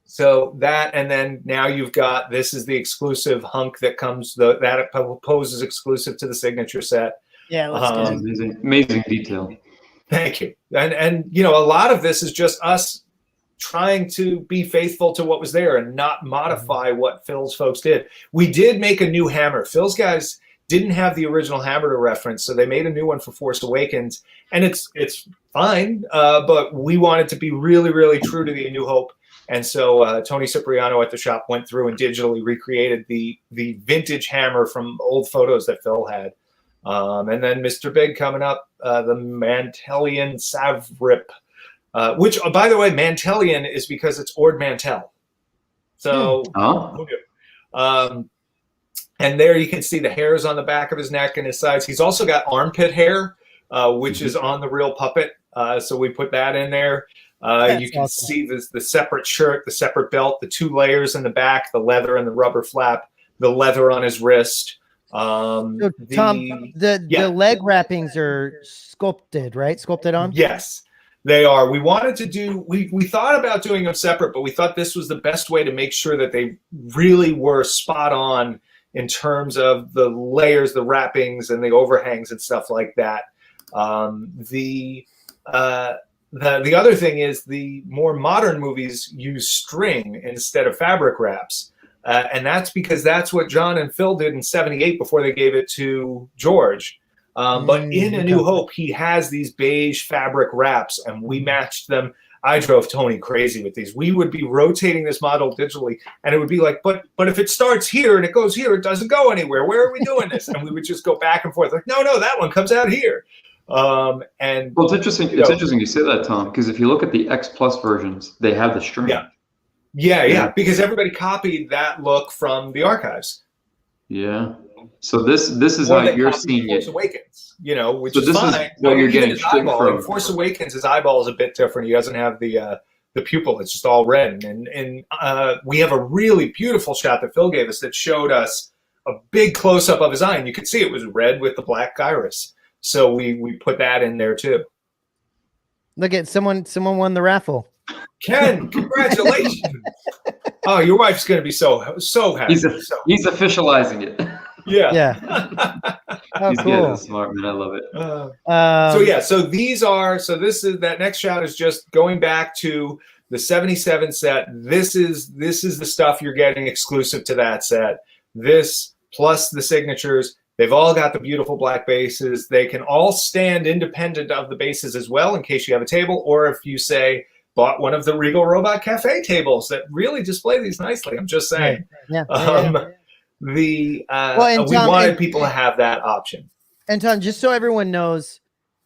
so that, and then now you've got, this is the exclusive hunk that comes, that poses exclusive to the signature set. Yeah, amazing detail. Thank you. And a lot of this is just us trying to be faithful to what was there and not modify what Phil's folks did. We did make a new hammer. Phil's guys didn't have the original hammer to reference, so they made a new one for Force Awakens, and it's fine, but we wanted to be really, really true to the A New Hope, and so Tony Cipriano at the shop went through and digitally recreated the vintage hammer from old photos that Phil had. And then Mr. Big coming up, the Mantellian Savrip, which, by the way, Mantellian is because it's Ord Mantell. So, and there you can see the hairs on the back of his neck and his sides. He's also got armpit hair, which is on the real puppet. So we put that in there. You can see the separate shirt, the separate belt, the two layers in the back, the leather and the rubber flap, the leather on his wrist. So, Tom, the leg wrappings are sculpted, right? Sculpted on? Yes, they are. We wanted to do, we thought about doing them separate, but we thought this was the best way to make sure that they really were spot on in terms of the layers, the wrappings, and the overhangs and stuff like that. The other thing is the more modern movies use string instead of fabric wraps. And that's because that's what John and Phil did in '78 before they gave it to George. But in A New Hope, he has these beige fabric wraps, and we matched them. I drove Tony crazy with these. We would be rotating this model digitally, and it would be like, but if it starts here and it goes here, it doesn't go anywhere. Where are we doing this? And we would just go back and forth, like, no, that one comes out here. And well, it's interesting. It's interesting you say that, Tom, because if you look at the X Plus versions, they have the string. Yeah, because everybody copied that look from the archives. Yeah. So this is how you're seeing Force it. Awakens, which So is this fine. is what you're getting straight from. In Force Awakens, his eyeball is a bit different. He doesn't have the pupil; it's just all red. And we have a really beautiful shot that Phil gave us that showed us a big close up of his eye, and you could see it was red with the black iris. So we put that in there too. Look at someone won the raffle. Ken, congratulations! Oh, your wife's going to be so happy. He's officializing it. Yeah. Oh, He's cool. getting smart, man. I love it. So that next shot is just going back to the 77 set. This is the stuff you're getting exclusive to that set. This plus the signatures. They've all got the beautiful black bases. They can all stand independent of the bases as well in case you have a table, or if you say bought one of the Regal Robot Cafe tables that really display these nicely. I'm just saying. We wanted people to have that option. And Tom, just so everyone knows,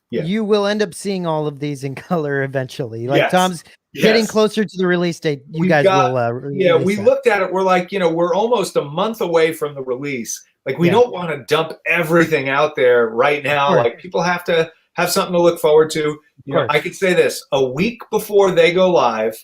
you will end up seeing all of these in color eventually. Like Tom's getting closer to the release date. We looked at it. We're like, we're almost a month away from the release. Like, we don't want to dump everything out there right now. Like, people have to have something to look forward to. I could say this: a week before they go live,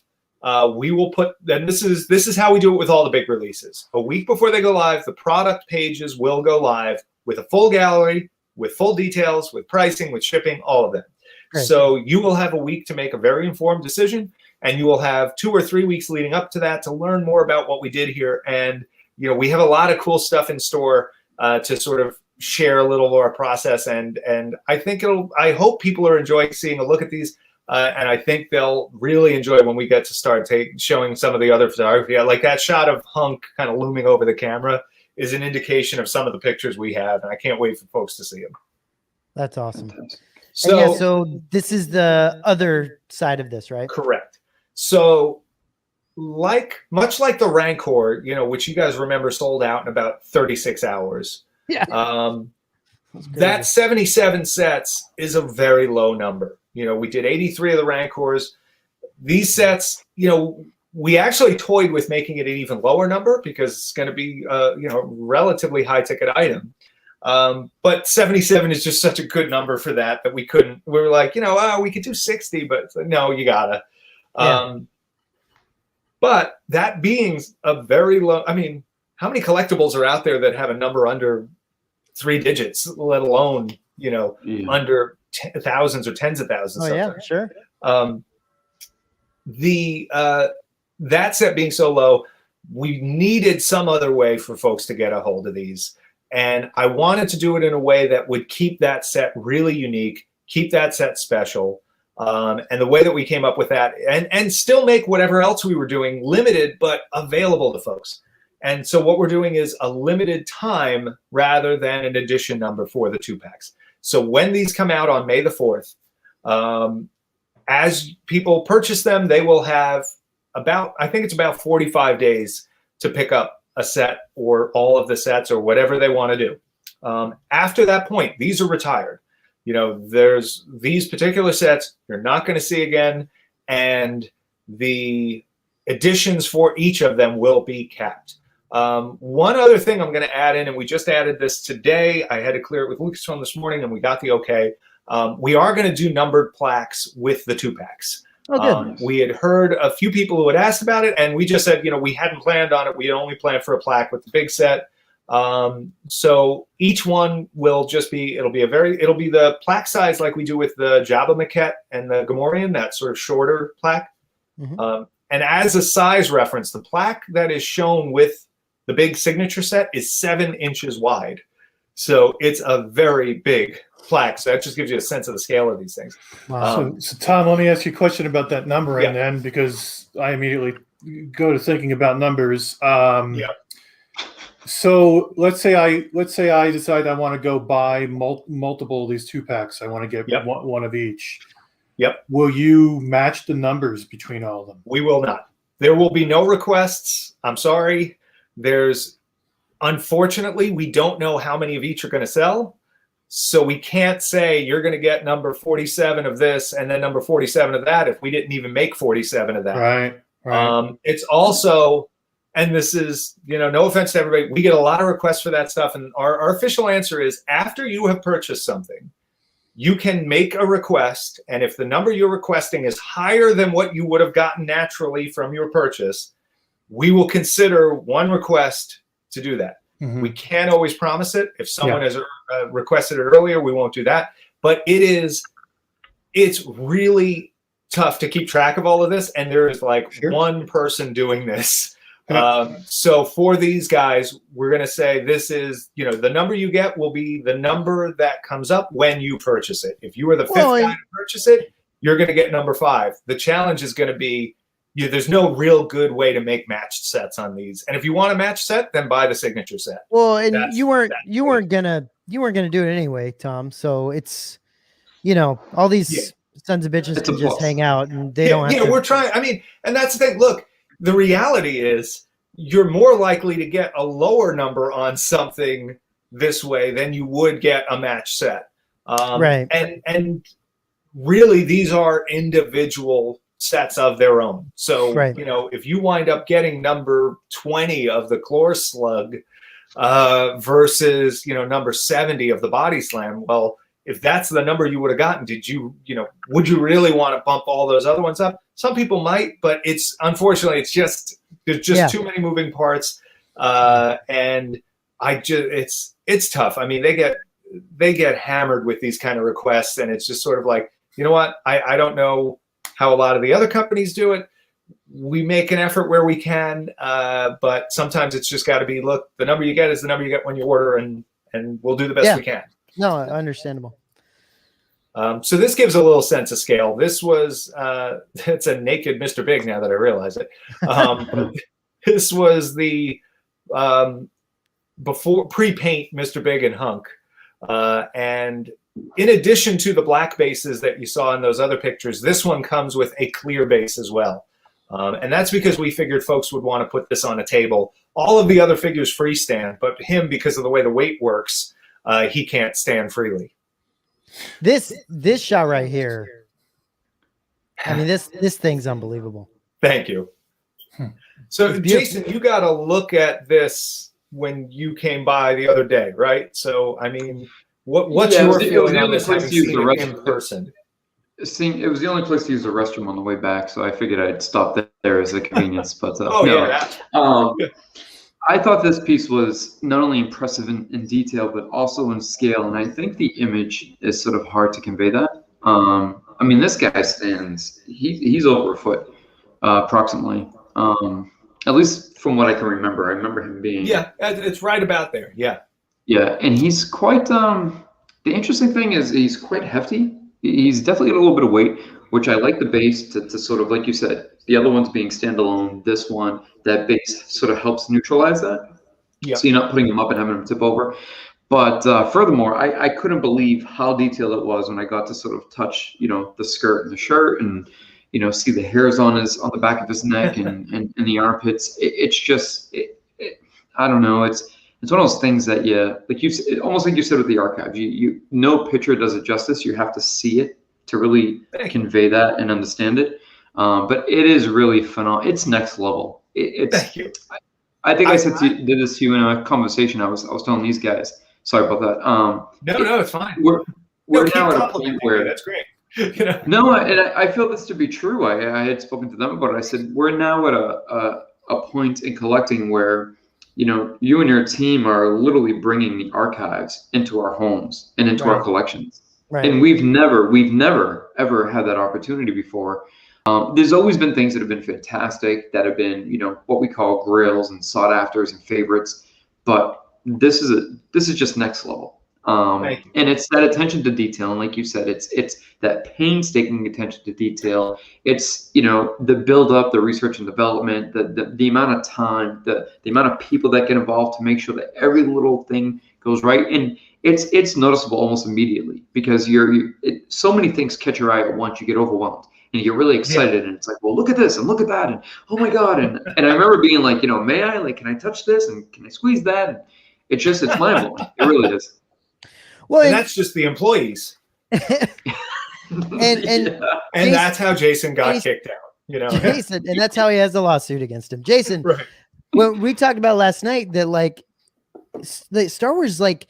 we will put. And this is how we do it with all the big releases. A week before they go live, the product pages will go live with a full gallery, with full details, with pricing, with shipping, all of that. Great. So you will have a week to make a very informed decision, and you will have 2 or 3 weeks leading up to that to learn more about what we did here. And we have a lot of cool stuff in store to sort of share a little of our process, and I think I hope people are enjoying seeing a look at these, and I think they'll really enjoy when we get to start showing some of the other photography. Like that shot of Hunk kind of looming over the camera is an indication of some of the pictures we have, and I can't wait for folks to see them. That's awesome. So this is the other side of this, right? Correct. So much like the Rancor, which you guys remember sold out in about 36 hours. Yeah. That 77 sets is a very low number. We did 83 of the Rancors. These sets, we actually toyed with making it an even lower number because it's going to be, relatively high ticket item. But 77 is just such a good number for that we were like, we could do 60, but no, you gotta. But that being a very low, I mean, how many collectibles are out there that have a number under 3 digits, let alone, under thousands or tens of thousands? Oh, yeah, sure. That set being so low, we needed some other way for folks to get a hold of these. And I wanted to do it in a way that would keep that set really unique, keep that set special. And the way that we came up with that and still make whatever else we were doing limited, but available to folks. And so what we're doing is a limited time rather than an edition number for the 2-packs. So when these come out on May the 4th, as people purchase them, they will have I think it's about 45 days to pick up a set or all of the sets or whatever they want to do. After that point, these are retired. There's these particular sets you're not going to see again, and the editions for each of them will be capped. One other thing I'm going to add in, and we just added this today. I had to clear it with Lucasfilm this morning, and we got the okay. We are going to do numbered plaques with the 2-packs. Oh, good. We had heard a few people who had asked about it, and we just said, we hadn't planned on it. We had only planned for a plaque with the big set. So each one will just be, it'll be the plaque size like we do with the Jabba maquette and the Gamorrean, that sort of shorter plaque. Mm-hmm. And as a size reference, the plaque that is shown with the big signature set is 7 inches wide. So it's a very big plaque. So that just gives you a sense of the scale of these things. Wow. So Tom, let me ask you a question about that number, and then because I immediately go to thinking about numbers. So let's say I decide I want to go buy multiple of these 2-packs. I want to get one of each. Yep. Will you match the numbers between all of them? We will not. There will be no requests. I'm sorry. Unfortunately, we don't know how many of each are going to sell. So we can't say you're going to get number 47 of this and then number 47 of that if we didn't even make 47 of that. Right. It's also, and this is, no offense to everybody, we get a lot of requests for that stuff. And our official answer is after you have purchased something, you can make a request. And if the number you're requesting is higher than what you would have gotten naturally from your purchase, we will consider one request to do that. Mm-hmm. We can't always promise it. If someone has requested it earlier, we won't do that. But it's really tough to keep track of all of this. And there is one person doing this. So for these guys, we're going to say this is, the number you get will be the number that comes up when you purchase it. If you were the fifth guy to purchase it, you're going to get number 5. The challenge is going to be, there's no real good way to make matched sets on these. And if you want a matched set, then buy the signature set. Well, and you weren't gonna do it anyway, Tom. So it's, all these sons of bitches can just hang out and they don't have to. We're trying. I mean, and that's the thing. Look, the reality is you're more likely to get a lower number on something this way than you would get a match set. Right. And really, these are individual sets of their own. So, if you wind up getting number 20 of the Chlor Slug versus, number 70 of the Body Slam, well, if that's the number you would have gotten, would you really want to bump all those other ones up? Some people might, but unfortunately, there's just too many moving parts. And it's tough. I mean, they get hammered with these kind of requests, and it's just sort of like, you know what? I don't know how a lot of the other companies do it. We make an effort where we can, but sometimes it's just got to be, look, the number you get is the number you get when you order, and we'll do the best we can. No, understandable. So this gives a little sense of scale. This was, it's a naked Mr. Big now that I realize it. This was the before pre-paint Mr. Big and Hunk. And in addition to the black bases that you saw in those other pictures, this one comes with a clear base as well. And that's because we figured folks would want to put this on a table. All of the other figures freestand, but him, because of the way the weight works, he can't stand freely. This shot right here, I mean, this thing's unbelievable. Thank you. So, Jason, you got to look at this when you came by the other day, right? So, I mean, what's your feeling on this, having seen it in person? It was the only place to use the restroom on the way back, so I figured I'd stop there as a convenience. But I thought this piece was not only impressive in detail, but also in scale. And I think the image is sort of hard to convey that. I mean, this guy stands, he's over a foot, approximately. At least from what I can remember. I remember him being. Yeah, it's right about there. Yeah. Yeah, and he's quite, the interesting thing is he's quite hefty. He's definitely got a little bit of weight, which I like the base to sort of, like you said, the other ones being standalone, this one, that base sort of helps neutralize that. Yep. So you're not putting them up and having them tip over. But furthermore, I couldn't believe how detailed it was when I got to sort of touch, the skirt and the shirt and, see the hairs on the back of his neck and the armpits. It's just, I don't know. It's one of those things that almost like you said with the archive, no picture does it justice. You have to see it to really convey that and understand it. But it is really phenomenal. It's next level. Thank you. I think I did this to you in a conversation. I was telling these guys. Sorry about that. No, it's fine. We're now at a point where that's great. No, and I feel this to be true. I had spoken to them about it. I said we're now at a point in collecting where you and your team are literally bringing the archives into our homes and into our collections. Right. And we've never ever had that opportunity before. There's always been things that have been fantastic, that have been, what we call grails and sought afters and favorites. But this is just next level. And it's that attention to detail. And like you said, it's that painstaking attention to detail. It's, the build up, the research and development, the amount of time, the amount of people that get involved to make sure that every little thing goes right. And it's noticeable almost immediately because so many things catch your eye at once. You get overwhelmed and you get really excited, and it's like, well, look at this and look at that, and oh my god, and I remember being like, may I, like, can I touch this and can I squeeze that? And it's mind blowing. It really is. Well, and that's just the employees. and Jason, that's how Jason got kicked out. Jason, and that's how he has a lawsuit against him. Jason, right. Well, we talked about last night that like Star Wars, like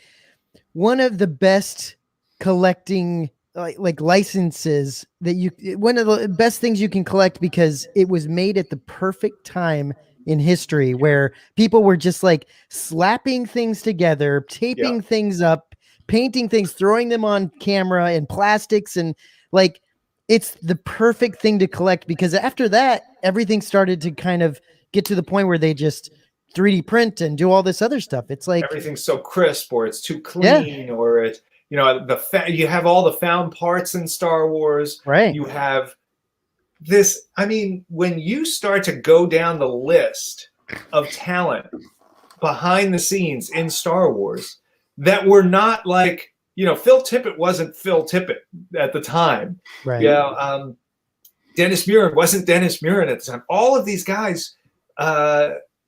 one of the best collecting like licenses that one of the best things you can collect because it was made at the perfect time in history where people were just like slapping things together, taping things up, painting things, throwing them on camera and plastics, and like it's the perfect thing to collect because after that everything started to kind of get to the point where they just 3D print and do all this other stuff. It's like everything's so crisp, or it's too clean, or it's you have all the found parts in Star Wars. Right. You have this. I mean, when you start to go down the list of talent behind the scenes in Star Wars that were not like, Phil Tippett wasn't Phil Tippett at the time. Right. Yeah. Dennis Muren wasn't Dennis Muren at the time. All of these guys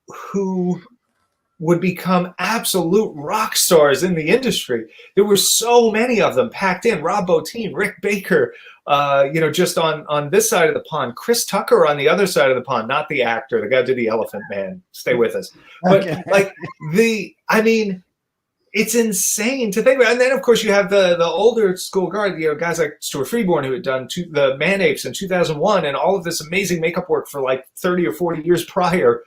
who would become absolute rock stars in the industry. There were so many of them packed in. Rob Bottin, Rick Baker, just on this side of the pond. Chris Tucker on the other side of the pond, not the actor, the guy who did the Elephant Man. Stay with us. But it's insane to think about. And then, of course, you have the older school guard, guys like Stuart Freeborn, who had done the Man Apes in 2001 and all of this amazing makeup work for like 30 or 40 years prior.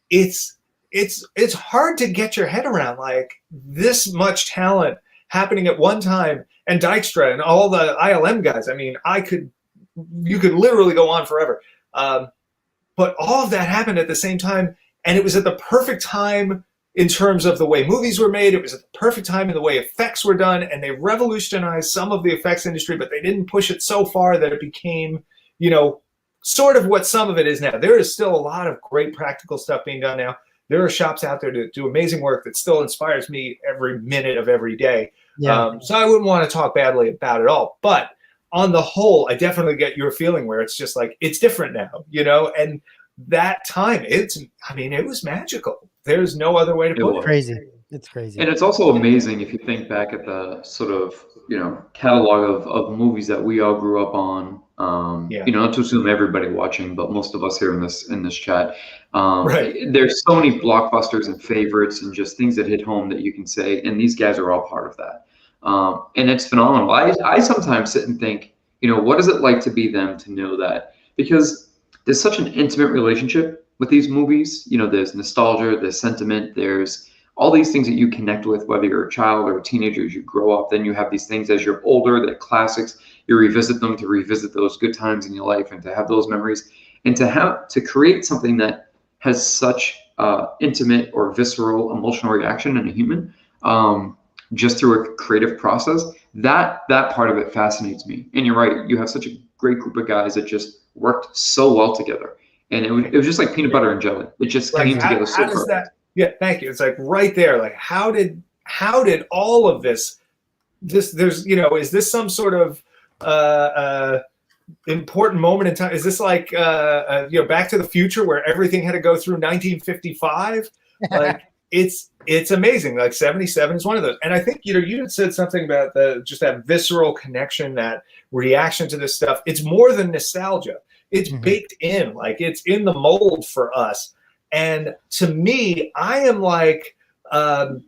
It's hard to get your head around like this much talent happening at one time, and Dykstra and all the ILM guys. I mean, you could literally go on forever. But all of that happened at the same time, and it was at the perfect time in terms of the way movies were made. It was at the perfect time in the way effects were done, and they revolutionized some of the effects industry, but they didn't push it so far that it became, sort of what some of it is now. There is still a lot of great practical stuff being done now. There are shops out there to do amazing work that still inspires me every minute of every day. Yeah. So I wouldn't want to talk badly about it all. But on the whole, I definitely get your feeling where it's just like, it's different now, and that time, it was magical. There's no other way to put it. Crazy. It's crazy. And it's also amazing if you think back at the sort of, catalog of movies that we all grew up on. Not to assume everybody watching, but most of us here in this chat. Right. There's so many blockbusters and favorites and just things that hit home that you can say, and these guys are all part of that. And it's phenomenal. I sometimes sit and think, what is it like to be them, to know that? Because there's such an intimate relationship with these movies. There's nostalgia, there's sentiment, there's all these things that you connect with, whether you're a child or a teenager. As you grow up, then you have these things as you're older, the classics, you revisit them to revisit those good times in your life and to have those memories, and to create something that has such intimate or visceral emotional reaction in a human, just through a creative process. That part of it fascinates me. And you're right, you have such a great group of guys that just worked so well together, and it was just like peanut butter and jelly. It just came together so perfect. Yeah, thank you. It's like right there. Like, how did all of this there's is this some sort of important moment in time? Is this like Back to the Future, where everything had to go through 1955? Like, it's amazing. Like 77 is one of those. And I think you had said something about just that visceral connection, that reaction to this stuff. It's more than nostalgia. It's baked in, like it's in the mold for us. And to me, I am like, I'm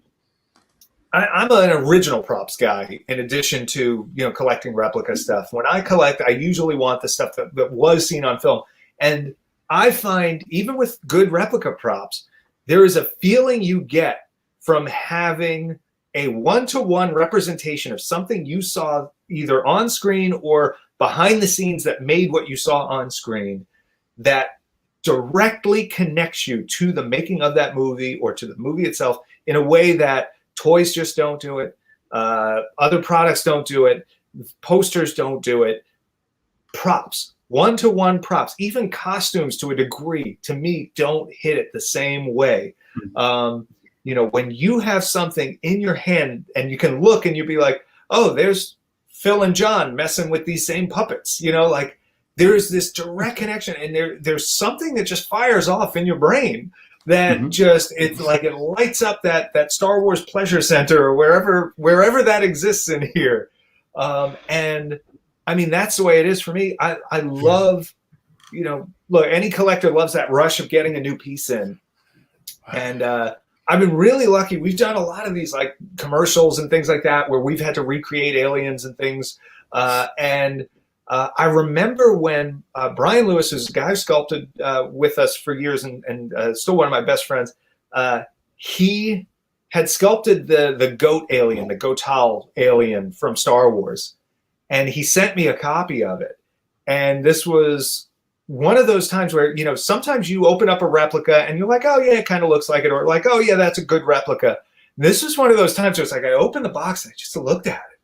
an original props guy in addition to, collecting replica stuff. When I collect, I usually want the stuff that was seen on film. And I find even with good replica props, there is a feeling you get from having a one-to-one representation of something you saw either on screen or behind the scenes that made what you saw on screen, that directly connects you to the making of that movie or to the movie itself in a way that toys just don't do it. Other products don't do it. Posters don't do it. Props, one-to-one props, even costumes to a degree, to me, don't hit it the same way. when you have something in your hand and you can look and you'll be like, oh, there's Phil and John messing with these same puppets, like there's this direct connection, and there's something that just fires off in your brain that it's like it lights up that Star Wars pleasure center or wherever that exists in here. And I mean, that's the way it is for me. I love, look, any collector loves that rush of getting a new piece in. And I've been really lucky. We've done a lot of these like commercials and things like that where we've had to recreate aliens and things. And I remember when Brian Lewis, who's a guy who sculpted with us for years and still one of my best friends, he had sculpted the goat alien, the Gotal alien from Star Wars. And he sent me a copy of it. And this was one of those times where, sometimes you open up a replica and you're like, oh yeah, it kind of looks like it. Or like, oh yeah, that's a good replica. This was one of those times where it's like, I opened the box and I just looked at it.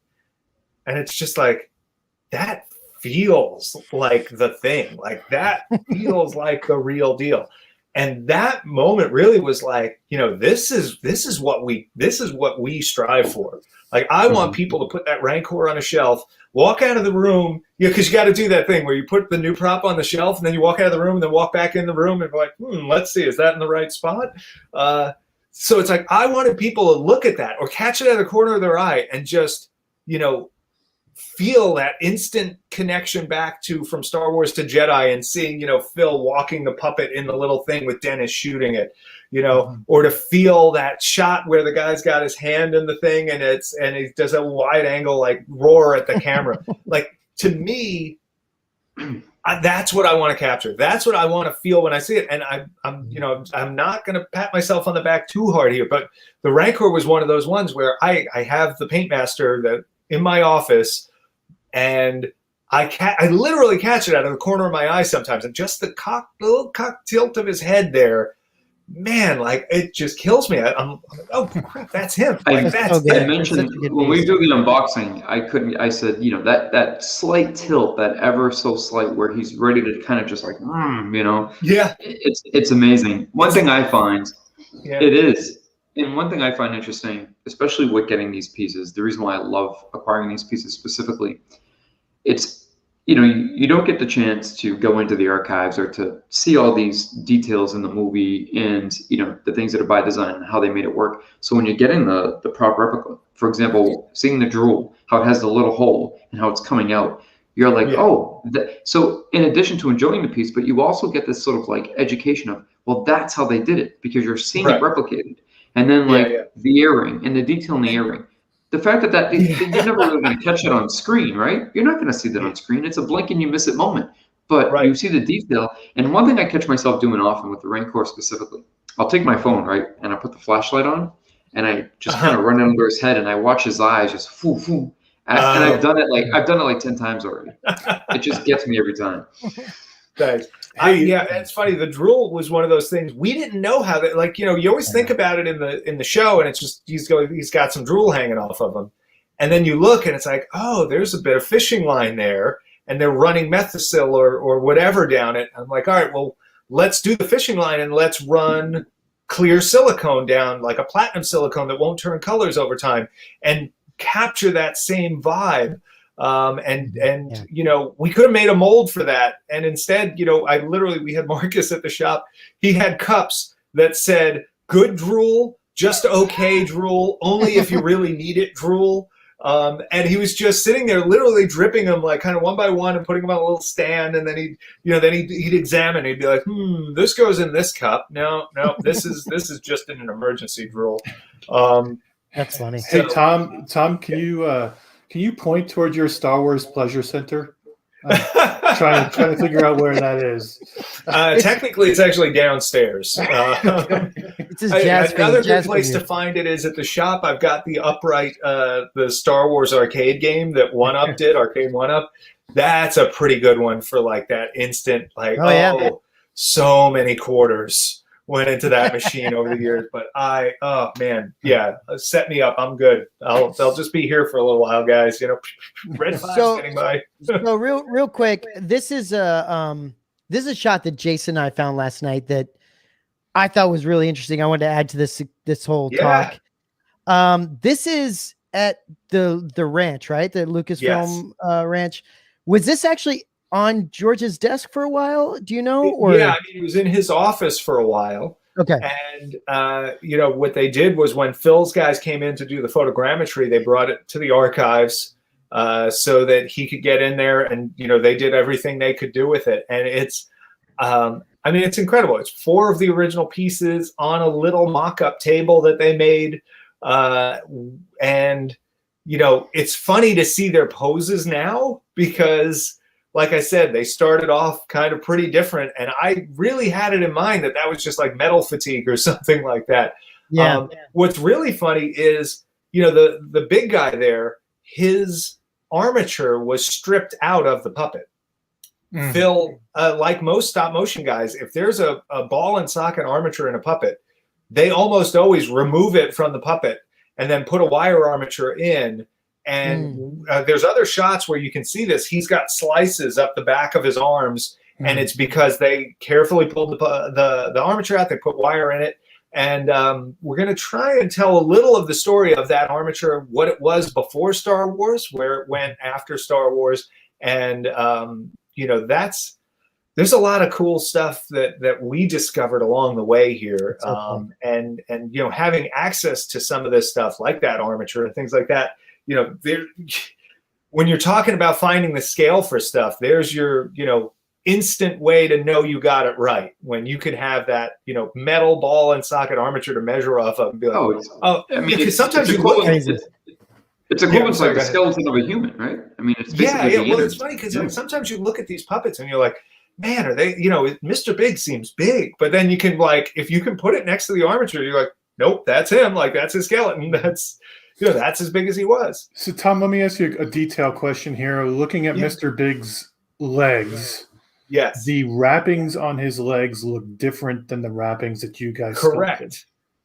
And it's just like, that feels like the thing. Like that feels like the real deal. And that moment really was like, this is what we strive for. Like, I want people to put that Rancor on a shelf, walk out of the room, because you got to do that thing where you put the new prop on the shelf and then you walk out of the room and then walk back in the room and be like, let's see, is that in the right spot? So it's like, I wanted people to look at that or catch it out of the corner of their eye and just, feel that instant connection back to from Star Wars to Jedi and seeing, Phil walking the puppet in the little thing with Dennis shooting it, or to feel that shot where the guy's got his hand in the thing and he does a wide angle, like roar at the camera. Like, to me, that's what I want to capture. That's what I want to feel when I see it. And I'm not going to pat myself on the back too hard here, but the Rancor was one of those ones where I have the Paintmaster that in my office, and I literally catch it out of the corner of my eye sometimes, and just the little cock tilt of his head there, man, like it just kills me. I'm like, oh crap, that's him. Like, I mentioned when we do the unboxing, I said, that slight tilt, that ever so slight, where he's ready to kind of just like, yeah, it's amazing. One thing I find, it is. And one thing I find interesting, especially with getting these pieces, the reason why I love acquiring these pieces specifically, it's, you don't get the chance to go into the archives or to see all these details in the movie and, the things that are by design and how they made it work. So when you're getting the prop replica, for example, seeing the drool, how it has the little hole and how it's coming out, you're like, so in addition to enjoying the piece, but you also get this sort of like education of, well, that's how they did it, because you're seeing it replicated. And then the earring and the detail in the earring, the fact that you're never really going to catch it on screen, right? You're not going to see that on screen. It's a blink and you miss it moment, but you see the detail. And one thing I catch myself doing often with the Rancor specifically, I'll take my phone, right, and I put the flashlight on, and I just kind of run it under his head, and I watch his eyes just foo foo. And I've done it like 10 times already. It just gets me every time. Thanks. It's funny. The drool was one of those things we didn't know how that. Like, you always think about it in the show, and it's just he's got some drool hanging off of him, and then you look, and it's like, oh, there's a bit of fishing line there, and they're running Methicil or whatever down it. I'm like, all right, well, let's do the fishing line, and let's run clear silicone down, like a platinum silicone that won't turn colors over time, and capture that same vibe. We could have made a mold for that. And instead, we had Marcus at the shop. He had cups that said good drool, just okay drool, only if you really need it drool. And he was just sitting there literally dripping them like kind of one by one and putting them on a little stand. And then he'd examine, he'd be like, this goes in this cup. No, this is just in an emergency drool. That's funny. Hey, Tom, can you point towards your Star Wars pleasure center? Trying to figure out where that is. Technically, it's actually downstairs. Another good place to find it is at the shop. I've got the upright, the Star Wars arcade game that One Up did, Arcade One Up. That's a pretty good one for like that instant, like, so many quarters went into that machine over the years. But set me up. I'm good. They'll just be here for a little while, guys. Red 5's getting by. So real quick, this is a shot that Jason and I found last night that I thought was really interesting. I wanted to add to this this whole Yeah. talk. This is at the ranch, right? The Lucasfilm ranch. Was this actually on George's desk for a while? Do you know? Or yeah, I mean, he was in his office for a while. okay. And what they did was when Phil's guys came in to do the photogrammetry, they brought it to the archives so that he could get in there, and they did everything they could do with it. And it's it's incredible. It's 4 of the original pieces on a little mock-up table that they made. And it's funny to see their poses now because, like I said, they started off kind of pretty different, and I really had it in mind that was just like metal fatigue or something like that. Yeah. What's really funny is, the big guy there, his armature was stripped out of the puppet. Phil, like most stop motion guys, if there's a ball and socket armature in a puppet, they almost always remove it from the puppet and then put a wire armature in. And there's other shots where you can see this. He's got slices up the back of his arms, and it's because they carefully pulled the armature out. They put wire in it. And we're going to try and tell a little of the story of that armature, what it was before Star Wars, where it went after Star Wars. And, there's a lot of cool stuff that we discovered along the way here. And having access to some of this stuff like that armature and things like that, when you're talking about finding the scale for stuff, there's your, instant way to know you got it right. When you could have that, metal ball and socket armature to measure off of and be like, sometimes you look at it. It's equivalent to like the skeleton of a human, right? I mean, it's basically well, it's funny because sometimes you look at these puppets and you're like, man, are they, Mr. Big seems big, but then you can if you can put it next to the armature, you're like, nope, that's him. Like, that's his skeleton. That's as big as he was. So, Tom, let me ask you a detailed question here. Looking at Mr. Big's legs, yes, the wrappings on his legs look different than the wrappings that you guys correct. sculpted.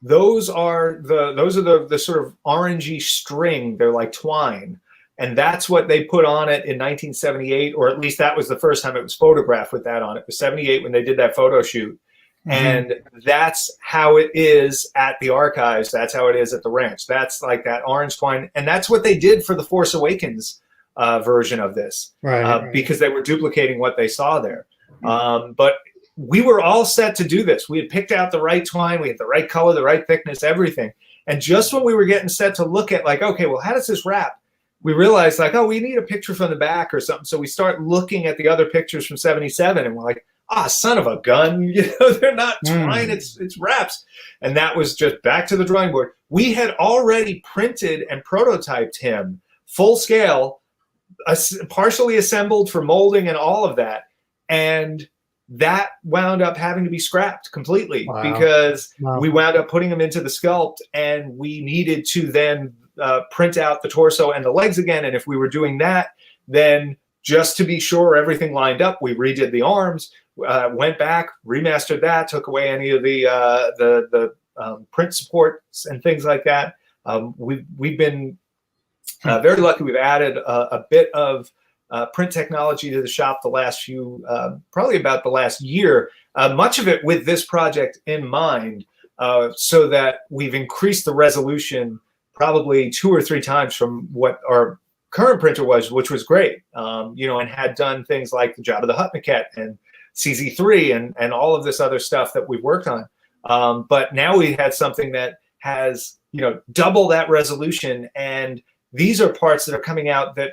Those are the sort of orangey string. They're like twine. And that's what they put on it in 1978, or at least that was the first time it was photographed with that on it. It was 78 when they did that photo shoot. And that's how it is at the archives. That's how it is at the ranch. That's like that orange twine. And that's what they did for the Force Awakens version of this, right. Because they were duplicating what they saw there. But we were all set to do this. We had picked out the right twine. We had the right color, the right thickness, everything. And just when we were getting set to look at okay, well, how does this wrap? We realized we need a picture from the back or something. So we start looking at the other pictures from 77 and we're like, son of a gun, they're not twine, it's wraps. And that was just back to the drawing board. We had already printed and prototyped him full scale, partially assembled for molding and all of that. And that wound up having to be scrapped completely because we wound up putting him into the sculpt, and we needed to then print out the torso and the legs again. And if we were doing that, then just to be sure everything lined up, we redid the arms, went back, remastered that, took away any of the print supports and things like that. We've been very lucky. We've added a bit of print technology to the shop the last few, probably about the last year, much of it with this project in mind, so that we've increased the resolution probably 2 or 3 times from what our current printer was, which was great, and had done things like the Jabba the Hutt maquette and CZ3 and all of this other stuff that we've worked on. But now we had something that has, double that resolution. And these are parts that are coming out that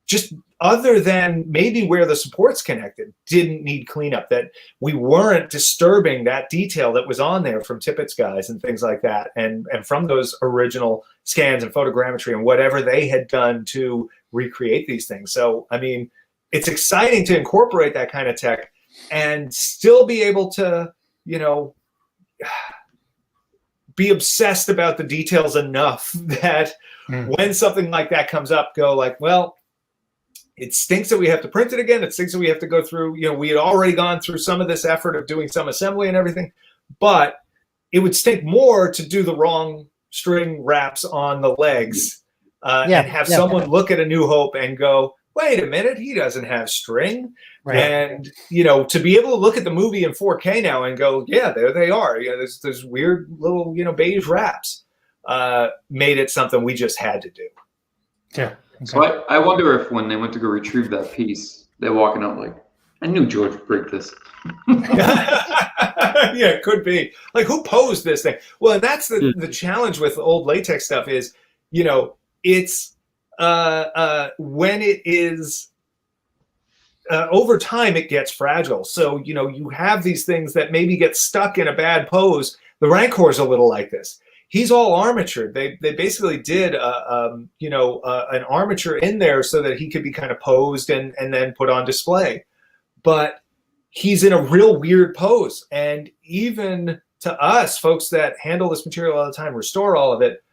just other than maybe where the supports connected didn't need cleanup, that we weren't disturbing that detail that was on there from Tippett's guys and things like that. And from those original scans and photogrammetry and whatever they had done to recreate these things. So, I mean, it's exciting to incorporate that kind of tech and still be able to, be obsessed about the details enough that when something like that comes up, go like, well, it stinks that we have to print it again. It stinks that we have to go through, we had already gone through some of this effort of doing some assembly and everything, but it would stink more to do the wrong string wraps on the legs and have someone look at A New Hope and go, wait a minute, he doesn't have string. Right. And, you know, to be able to look at the movie in 4K now and go, yeah, there they are. You know, there's weird little, you know, beige wraps made it something we just had to do. Yeah. Okay. So I wonder if when they went to go retrieve that piece, they're walking out like, I knew George would break this. Yeah, it could be. Like, who posed this thing? Well, and that's the challenge with old latex stuff is, you know, it's when it is over time, it gets fragile. So, you know, you have these things that maybe get stuck in a bad pose. The Rancor's a little like this. He's all armatured. They basically did, you know, an armature in there so that he could be kind of posed and then put on display. But he's in a real weird pose. And even to us, folks that handle this material all the time, restore all of it,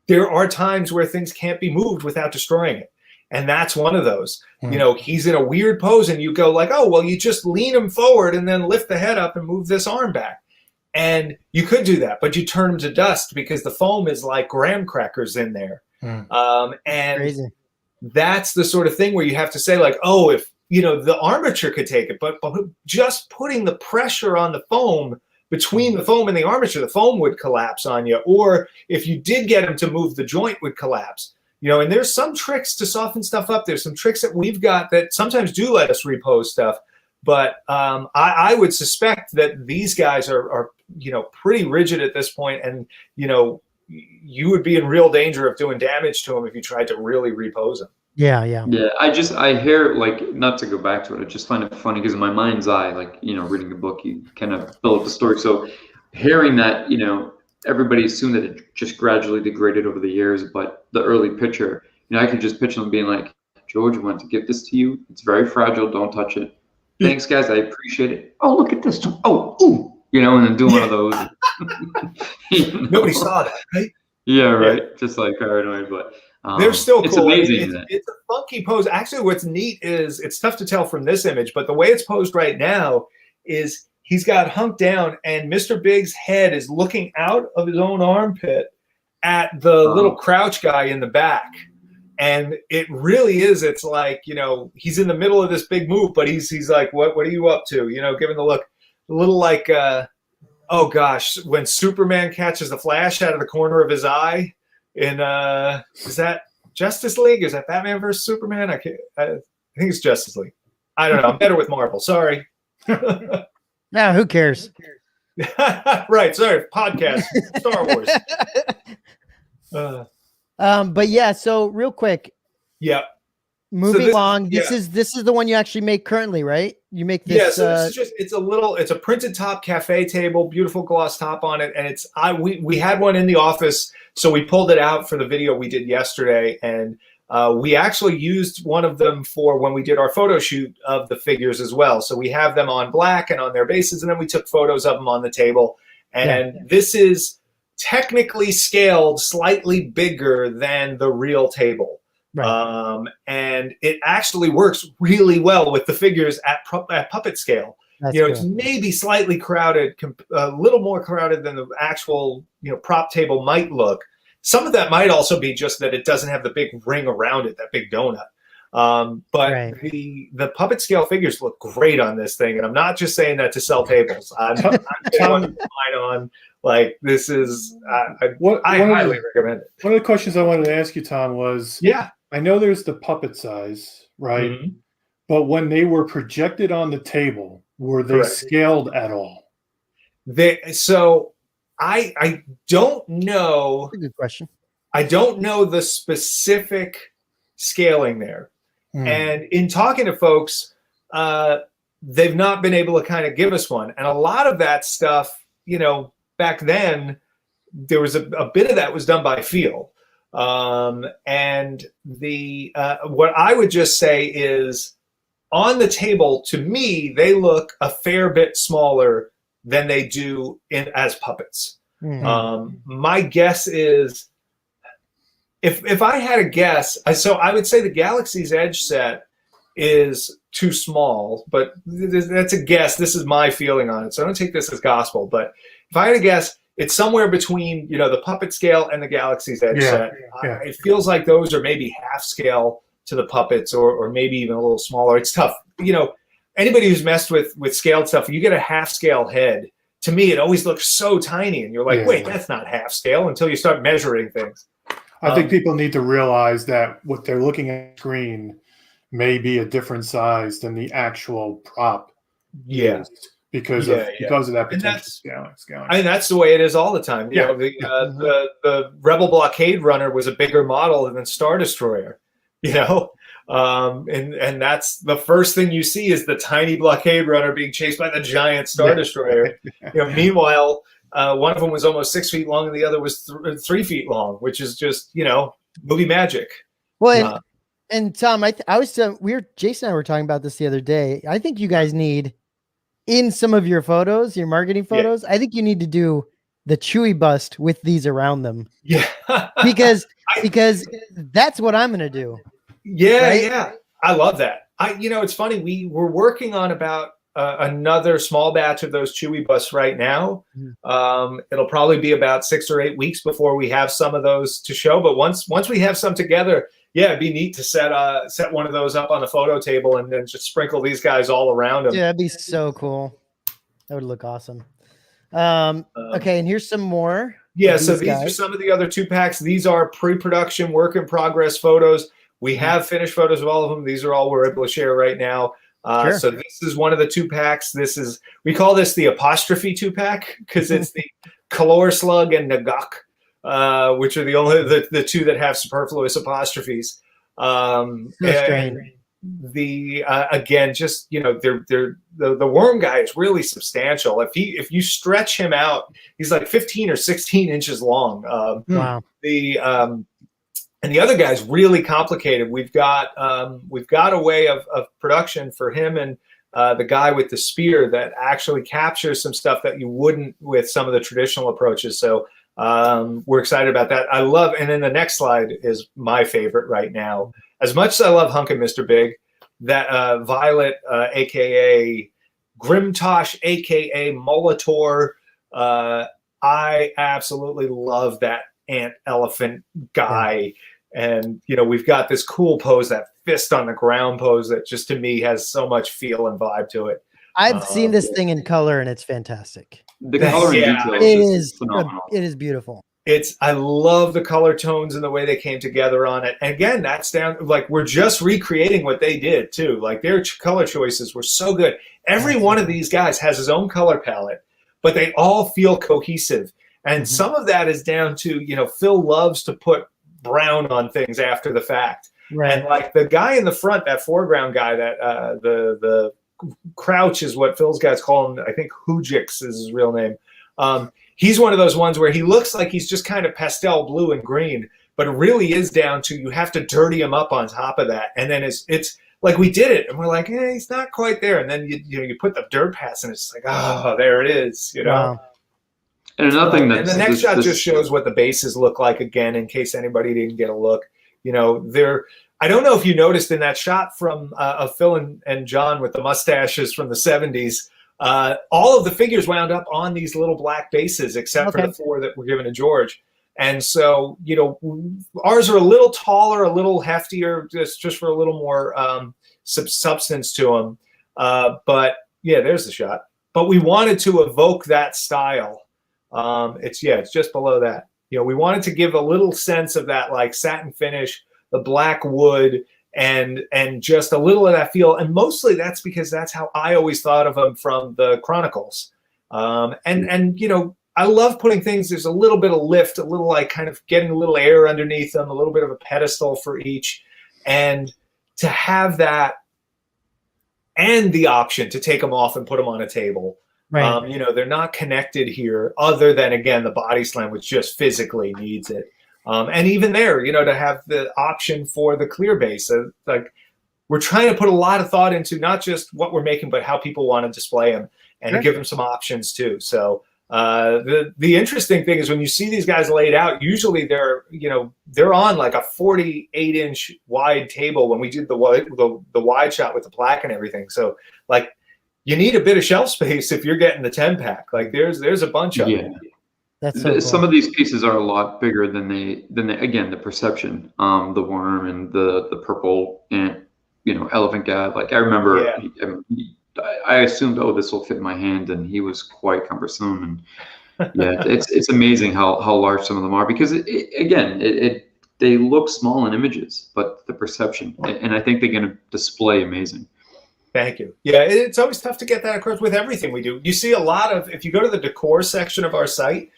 there are times where things can't be moved without destroying it. And that's one of those. You know, he's in a weird pose and you go like, oh, well, you just lean him forward and then lift the head up and move this arm back. And you could do that, but you turn him to dust because the foam is like graham crackers in there. And Crazy. That's the sort of thing where you have to say like, oh, if, you know, the armature could take it, but just putting the pressure on the foam between the foam and the armature, the foam would collapse on you. Or if you did get him to move, the joint would collapse. You know, and there's some tricks to soften stuff up. There's some tricks that we've got that sometimes do let us repose stuff. But I would suspect that these guys are, you know, pretty rigid at this point. And, you know, you would be in real danger of doing damage to them if you tried to really repose them. Yeah. I hear, like, not to go back to it, I just find it funny because in my mind's eye, like, you know, reading a book, you kind of build up the story. So hearing that, you know, everybody assumed that it just gradually degraded over the years, but the early picture, you know, I could just picture them being like, George, I want to give this to you. It's very fragile. Don't touch it. Thanks, guys. I appreciate it. Oh, look at this. Oh, ooh. You know, and then do one of those. Nobody saw that, right? Yeah, right. Just like paranoid, but they're still cool. It's amazing. It's a funky pose. Actually, what's neat is it's tough to tell from this image, but the way it's posed right now is he's got hunked down and Mr. Big's head is looking out of his own armpit at the little crouch guy in the back. And it really is, it's like, you know, he's in the middle of this big move, but he's like, what are you up to? You know, giving the look a little like, oh gosh, when Superman catches the Flash out of the corner of his eye in, is that Justice League? Is that Batman versus Superman? I think it's Justice League. I don't know. I'm better with Marvel. Sorry. Now, who cares? Right. Sorry. Podcast. Star Wars. But yeah, so real quick. Yeah. Moving along. This is the one you actually make currently, right? You make this. Yeah, so this is just, it's a printed top cafe table, beautiful gloss top on it. And we had one in the office, so we pulled it out for the video we did yesterday. And we actually used one of them for when we did our photo shoot of the figures as well. So we have them on black and on their bases, and then we took photos of them on the table. And this is technically scaled slightly bigger than the real table. Right. And it actually works really well with the figures at puppet scale. That's you know, it's maybe slightly crowded, a little more crowded than the actual, you know, prop table might look. Some of that might also be just that it doesn't have the big ring around it, that big donut. But the puppet scale figures look great on this thing. And I'm not just saying that to sell tables. I'm mine on. Like, this is, I highly recommend it. One of the questions I wanted to ask you, Tom, was, I know there's the puppet size, right? Mm-hmm. But when they were projected on the table, were they scaled at all? So I don't know. That's a good question. I don't know the specific scaling there. And in talking to folks, they've not been able to kind of give us one. And a lot of that stuff, you know, back then, there was a bit of that was done by feel. And what I would just say is, on the table, to me, they look a fair bit smaller than they do as puppets. My guess is, if I had a guess, so I would say the Galaxy's Edge set is too small, but that's a guess. This is my feeling on it, so I don't take this as gospel. But if I had to guess, it's somewhere between, you know, the puppet scale and the Galaxy's Edge set. It feels like those are maybe half scale to the puppets, or maybe even a little smaller. It's tough. You know, anybody who's messed with scaled stuff, you get a half scale head. To me, it always looks so tiny, and you're like, wait, that's not half scale until you start measuring things. I think people need to realize that what they're looking at the screen may be a different size than the actual prop. Because of that potential scaling. I mean, that's the way it is all the time. You know, the Rebel blockade runner was a bigger model than Star Destroyer. You know, and that's the first thing you see is the tiny blockade runner being chased by the giant Star Destroyer. You know, meanwhile, one of them was almost 6 feet long, and the other was 3 feet long, which is just, you know, movie magic. Well, and Tom, Jason and I were talking about this the other day. I think you guys need, in some of your photos, your marketing photos, I think you need to do the Chewie bust with these around them. Yeah. because that's what I'm going to do. Yeah. Right? Yeah. I love that. You know, it's funny. We were working on about another small batch of those Chewie busts right now. It'll probably be about 6 or 8 weeks before we have some of those to show. But once we have some together, it'd be neat to set one of those up on the photo table and then just sprinkle these guys all around them. Yeah, that'd be so cool. That would look awesome. Okay, and here's some more. Yeah, so these are some of the other 2-packs. These are pre-production, work in progress photos. We have finished photos of all of them. These are all we're able to share right now. So this is one of the 2-packs. We call this the apostrophe 2-pack because it's the Kalor Slug and Nagak, which are the only the two that have superfluous apostrophes. Again, just, you know, the worm guy is really substantial. If you stretch him out, he's like 15 or 16 inches long. Wow. And the other guy's really complicated. We've got a way of production for him and the guy with the spear that actually captures some stuff that you wouldn't with some of the traditional approaches. So we're excited about that. And then the next slide is my favorite right now. As much as I love Hunk and Mr. Big, that Violet, aka Grimtosh, aka Molitor, I absolutely love that ant elephant guy. And, you know, we've got this cool pose, that fist on the ground pose that just to me has so much feel and vibe to it. I've seen this thing in color and it's fantastic. The color and detail is phenomenal. It is beautiful. I love the color tones and the way they came together on it. And again, that's down, like, we're just recreating what they did too. Like, their color choices were so good. Every one of these guys has his own color palette, but they all feel cohesive. And some of that is down to, you know, Phil loves to put brown on things after the fact. Right. And like the guy in the front, that foreground guy, that the Crouch is what Phil's guys call him. I think Hujix is his real name. He's one of those ones where he looks like he's just kind of pastel blue and green, but it really is down to you have to dirty him up on top of that. And then it's like we did it, and we're like, hey, he's not quite there. And then you put the dirt pass, and it's like, oh, there it is, you know. Wow. And another thing that and the next shot just shows what the bases look like again, in case anybody didn't get a look. You know, I don't know if you noticed in that shot from of Phil and John with the mustaches from the 70s, all of the figures wound up on these little black bases, except for the 4 that were given to George. And so, you know, ours are a little taller, a little heftier, just for a little more substance to them. But yeah, there's the shot. But we wanted to evoke that style. It's just below that. You know, we wanted to give a little sense of that, like, satin finish, the black wood, and just a little of that feel. And mostly that's because that's how I always thought of them from the Chronicles. And you know, I love putting things, there's a little bit of lift, a little like kind of getting a little air underneath them, a little bit of a pedestal for each. And to have that and the option to take them off and put them on a table. Right. You know, they're not connected here other than, again, the body slam, which just physically needs it. And even there, you know, to have the option for the clear base. Like, we're trying to put a lot of thought into not just what we're making, but how people want to display them and to give them some options too. So the interesting thing is when you see these guys laid out, usually they're on like a 48-inch wide table when we did the wide shot with the plaque and everything. So, like, you need a bit of shelf space if you're getting the 10-pack. Like, there's a bunch of them. That's so cool. Some of these pieces are a lot bigger than they again, the perception, the worm and the purple ant, elephant guy. Like I remember, I assumed, oh, this will fit in my hand, and he was quite cumbersome. And yeah, it's amazing how large some of them are, because they look small in images, but the perception, and I think they're going to display amazing. Thank you. Yeah, it's always tough to get that across with everything we do. You see a lot of, if you go to the decor section of our site,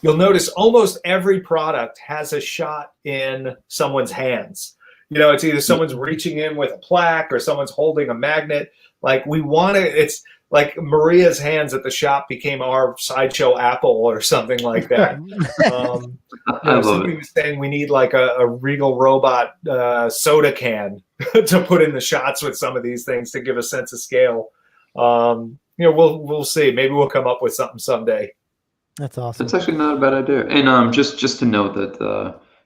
you'll notice almost every product has a shot in someone's hands. It's either someone's reaching in with a plaque or someone's holding a magnet. Like it's like Maria's hands at the shop became our sideshow apple or something like that. Somebody was saying we need like a Regal robot soda can to put in the shots with some of these things to give a sense of scale. We'll see. Maybe we'll come up with something someday. That's awesome. That's actually not a bad idea. And just to note that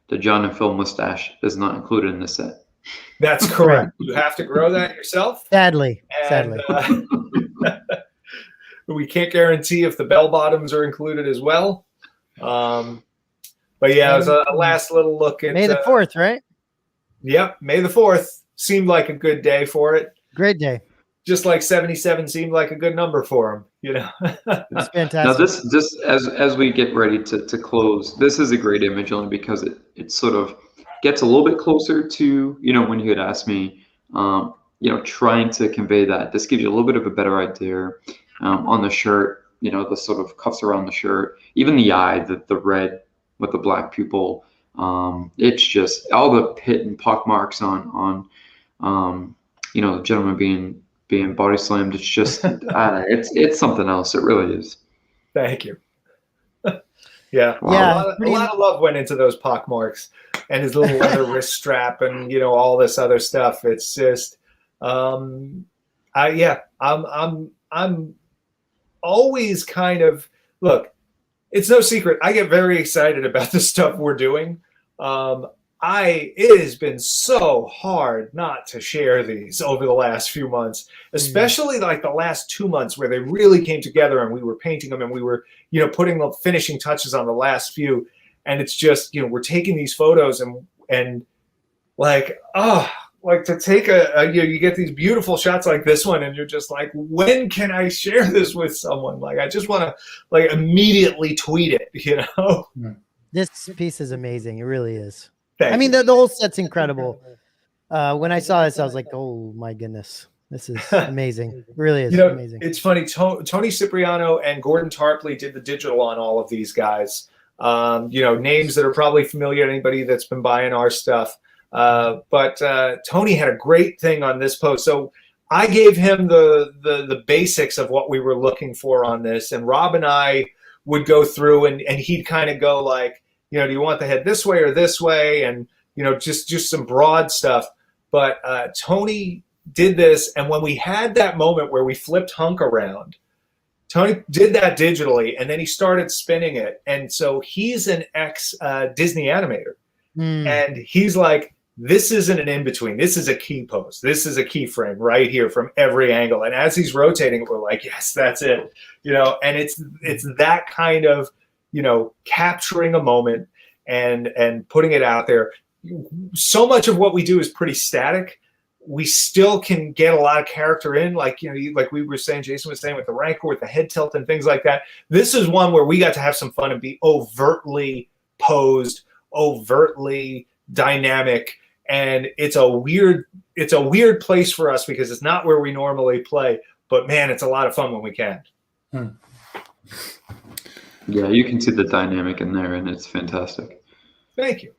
the John and Phil mustache is not included in the set. That's correct. You have to grow that yourself. Sadly. We can't guarantee if the bell bottoms are included as well. But yeah, it was a last little look at May the 4th, right? Yep, May the 4th seemed like a good day for it. Great day. Just like 77 seemed like a good number for him, It's fantastic. Now this as we get ready to close, this is a great image only because it sort of gets a little bit closer to, when you had asked me, trying to convey that. This gives you a little bit of a better idea on the shirt, the sort of cuffs around the shirt, even the eye, the red with the black pupil. It's just all the pit and pock marks on the gentleman being body slammed. It's just it's something else. It really is. Thank you. Yeah. Wow. A lot of love went into those pock marks and his little leather wrist strap and all this other stuff. It's just I'm always kind of, look, it's no secret, I get very excited about the stuff we're doing. It has been so hard not to share these over the last few months, especially like the last 2 months where they really came together and we were painting them and we were, putting the finishing touches on the last few. And it's just, we're taking these photos and like, like to take you get these beautiful shots like this one and you're just like, when can I share this with someone? Like, I just want to like immediately tweet it, This piece is amazing. It really is. Thank you. The whole set's incredible. When I saw this, I was like, oh my goodness, this is amazing. It really is amazing. It's funny. Tony Cipriano and Gordon Tarpley did the digital on all of these guys. Names that are probably familiar to anybody that's been buying our stuff. But Tony had a great thing on this post. So I gave him the basics of what we were looking for on this. And Rob and I would go through and he'd kind of go like, do you want the head this way or this way? And, just some broad stuff. But Tony did this. And when we had that moment where we flipped Hunk around, Tony did that digitally and then he started spinning it. And so he's an ex Disney animator. And he's like, this isn't an in-between. This is a key pose. This is a keyframe right here from every angle. And as he's rotating it, we're like, yes, that's it. And it's that kind of, capturing a moment and putting it out there. So much of what we do is pretty static. We still can get a lot of character in, like, like we were saying, Jason was saying with the Rancor, with the head tilt and things like that. This is one where we got to have some fun and be overtly posed, overtly dynamic. And it's a weird place for us because it's not where we normally play, but man, it's a lot of fun when we can. Yeah, you can see the dynamic in there and it's fantastic. Thank you.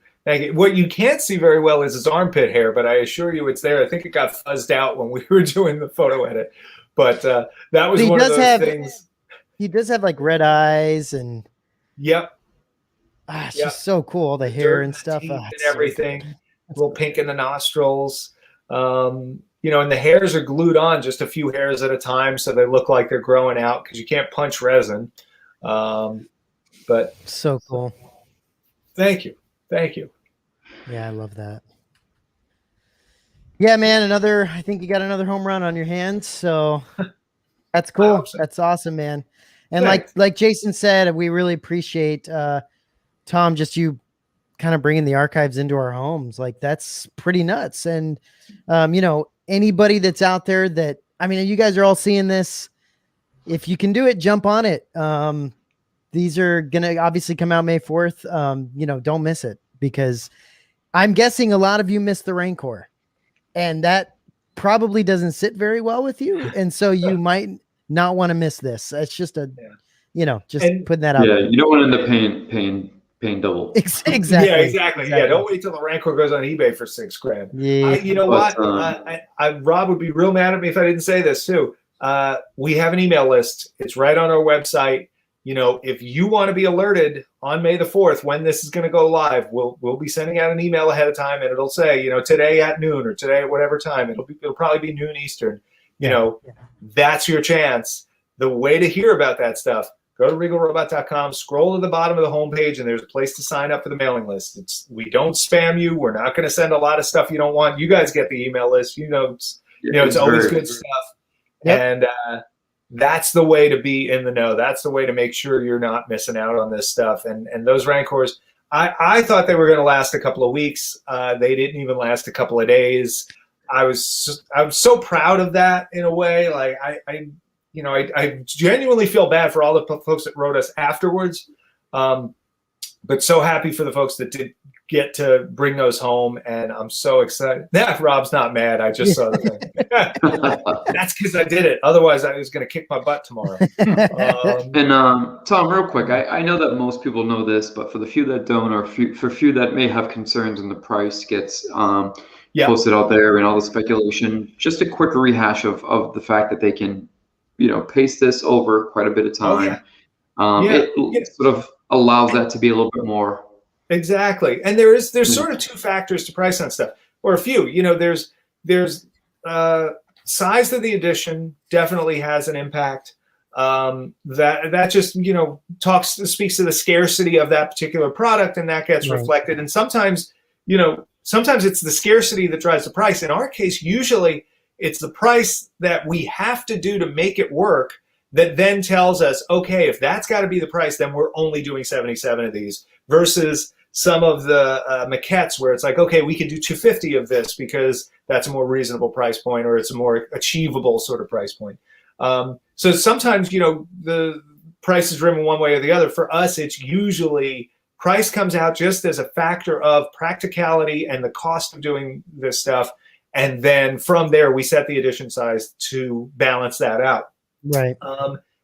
What you can't see very well is his armpit hair, but I assure you it's there. I think it got fuzzed out when we were doing the photo edit, but that was one of those things. He does have like red eyes and yep. It's just so cool. All the hair and stuff. And everything. A little pink in the nostrils. And the hairs are glued on just a few hairs at a time. So they look like they're growing out because you can't punch resin. But so cool. Thank you. Yeah, I love that. Yeah, man. I think you got another home run on your hands. So that's cool. So. That's awesome, man. And like Jason said, we really appreciate Tom, just you kind of bringing the archives into our homes. Like that's pretty nuts. And anybody that's out there that, I mean, you guys are all seeing this. If you can do it, jump on it. These are gonna obviously come out May 4th. Don't miss it, because I'm guessing a lot of you missed the Rancor, and that probably doesn't sit very well with you. And so you might not want to miss this. It's just putting that out. Yeah, you don't want to end up paying double. Exactly. Yeah, exactly. Yeah, don't wait till the Rancor goes on eBay for $6,000. Yeah. You know what? Rob would be real mad at me if I didn't say this too. We have an email list. It's right on our website. If you want to be alerted on May the 4th when this is going to go live, we'll be sending out an email ahead of time, and it'll say, today at noon or today at whatever time. It'll probably be noon Eastern. That's your chance. The way to hear about that stuff, go to regalrobot.com, scroll to the bottom of the homepage, and there's a place to sign up for the mailing list. We don't spam you. We're not going to send a lot of stuff you don't want. You guys get the email list. It's always good stuff. Yep. And that's the way to be in the know. That's the way to make sure you're not missing out on this stuff. And those Rancors, I thought they were going to last a couple of weeks. They didn't even last a couple of days. I was so proud of that in a way. Like I genuinely feel bad for all the folks that wrote us afterwards, but so happy for the folks that did get to bring those home, and I'm so excited. Yeah, Rob's not mad. I just saw the thing. That's because I did it. Otherwise, I was going to kick my butt tomorrow. Tom, real quick, I know that most people know this, but for the few that don't, or for few that may have concerns when the price gets posted out there and all the speculation, just a quick rehash of the fact that they can paste this over quite a bit of time. It sort of allows that to be a little bit more. Exactly. And there's sort of two factors to price on stuff, or a few. There's size of the edition definitely has an impact. That just speaks to the scarcity of that particular product, and that gets reflected. And sometimes it's the scarcity that drives the price. In our case, usually it's the price that we have to do to make it work that then tells us, okay, if that's got to be the price, then we're only doing 77 of these, versus some of the maquettes where it's like, okay, we can do 250 of this because that's a more reasonable price point, or it's a more achievable sort of price point. So sometimes, the price is driven one way or the other. For us, it's usually price comes out just as a factor of practicality and the cost of doing this stuff. And then from there, we set the edition size to balance that out. Right.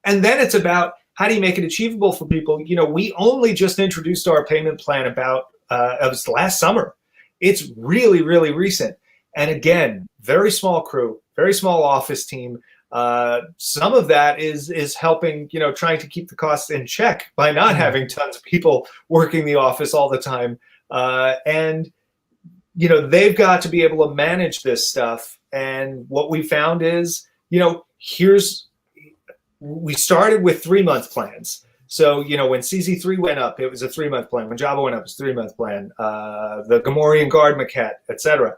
And then it's about, how do you make it achievable for people? We only just introduced our payment plan it was last summer. It's really, really recent. And again, very small crew, very small office team. Some of that is helping, trying to keep the costs in check by not having tons of people working the office all the time. And they've got to be able to manage this stuff. And what we found is, we started with 3-month plans. So, when CZ3 went up, it was a 3-month plan. When Java went up, it was a 3-month plan. The Gamorrean Guard maquette, etc.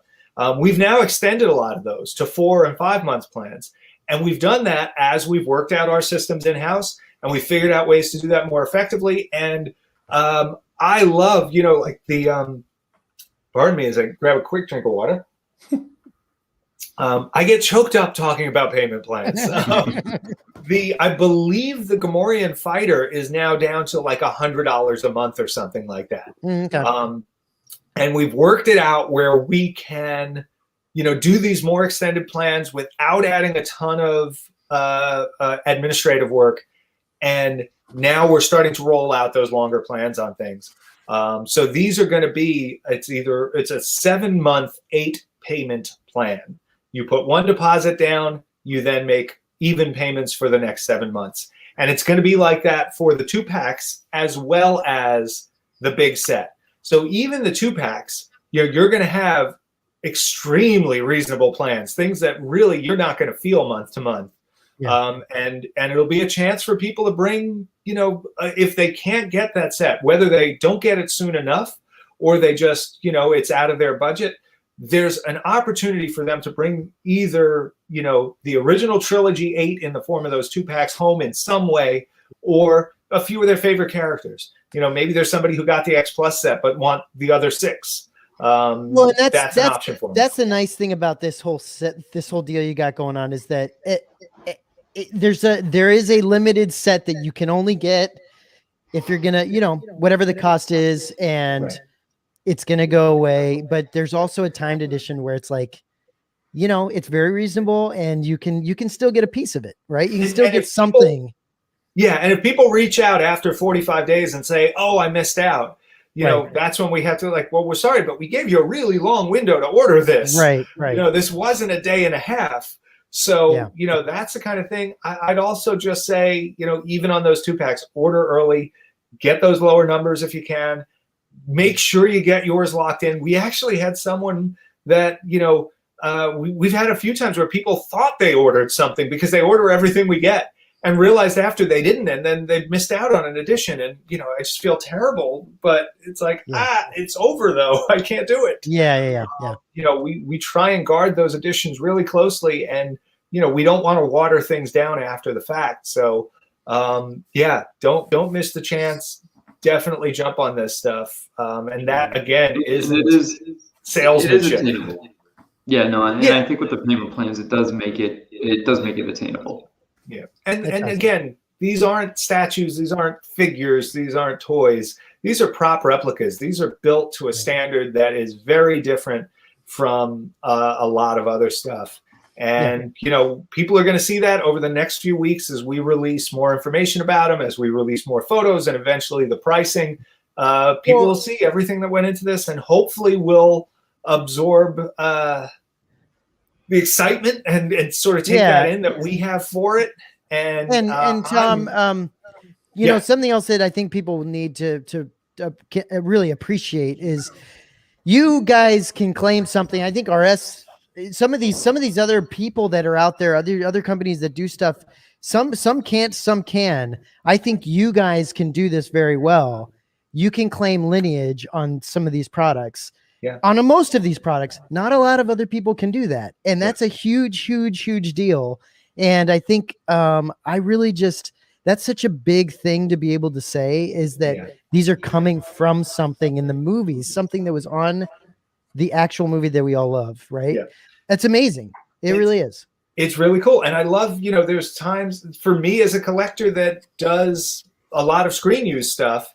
We've now extended a lot of those to 4 and 5-month plans. And we've done that as we've worked out our systems in-house, and we figured out ways to do that more effectively. And I love, pardon me as I grab a quick drink of water. I get choked up talking about payment plans. I believe the Gamorrean fighter is now down to like $100 a month or something like that. Okay. And we've worked it out where we can, do these more extended plans without adding a ton of administrative work. And now we're starting to roll out those longer plans on things. So these are going to be, it's a 7-month, 8-payment plan. You put 1 deposit down, you then make even payments for the next 7 months. And it's going to be like that for the 2-packs as well as the big set. So even the 2-packs, you're going to have extremely reasonable plans, things that really you're not going to feel month to month. Yeah. And it'll be a chance for people to bring, if they can't get that set, whether they don't get it soon enough or they just, it's out of their budget, there's an opportunity for them to bring either, the original Trilogy 8 in the form of those 2-packs home in some way, or a few of their favorite characters. You know, maybe there's somebody who got the X Plus set but want the other 6. Well, and that's an option for them. That's the nice thing about this whole deal you got going on, is that there is a limited set that you can only get if you're gonna, you know, whatever the cost is, and Right. it's gonna go away. But there's also a timed edition where it's like, you know, it's very reasonable, and you can still get a piece of it, right? You can still get something. Yeah, and if people reach out after 45 days and say, "Oh, I missed out," you know, that's when we have to like, well, we're sorry, but we gave you a really long window to order this. Right. You know, this wasn't a day and a half. So, you know, that's the kind of thing. I'd also just say, you know, even on those 2-packs, order early, get those lower numbers if you can. Make sure you get yours locked in. We actually had someone that, you know, we've had a few times where people thought they ordered something because they order everything we get, and realized after they didn't, and then they missed out on an edition. And, you know, I just feel terrible, but it's like, it's over though. I can't do it. Yeah. You know, we try and guard those editions really closely, and, you know, we don't want to water things down after the fact. So, don't miss the chance. Definitely jump on this stuff. And that again is salesmanship. Yeah, no, and I think with the payment plans, it does make it attainable. Yeah, and again, these aren't statues, these aren't figures, these aren't toys. These are prop replicas. These are built to a standard that is very different from a lot of other stuff. And you know, people are going to see that over the next few weeks as we release more information about them, as we release more photos, and eventually the pricing. People will see everything that went into this, and hopefully will absorb the excitement and sort of take that in that we have for it. And Tom, you know, something else that I think people need to really appreciate is you guys can claim something. I think some of these other people that are out there, other companies that do stuff, some can't, some can. I think you guys can do this very well. You can claim lineage on some of these products. Yeah. On most of these products, not a lot of other people can do that. And that's a huge deal. And I think I really that's such a big thing to be able to say, is that these are coming from something in the movies, something that was on the actual movie that we all love, right? Yeah. That's amazing. It really is. It's really cool. And I love, you know, there's times for me as a collector that does a lot of screen use stuff,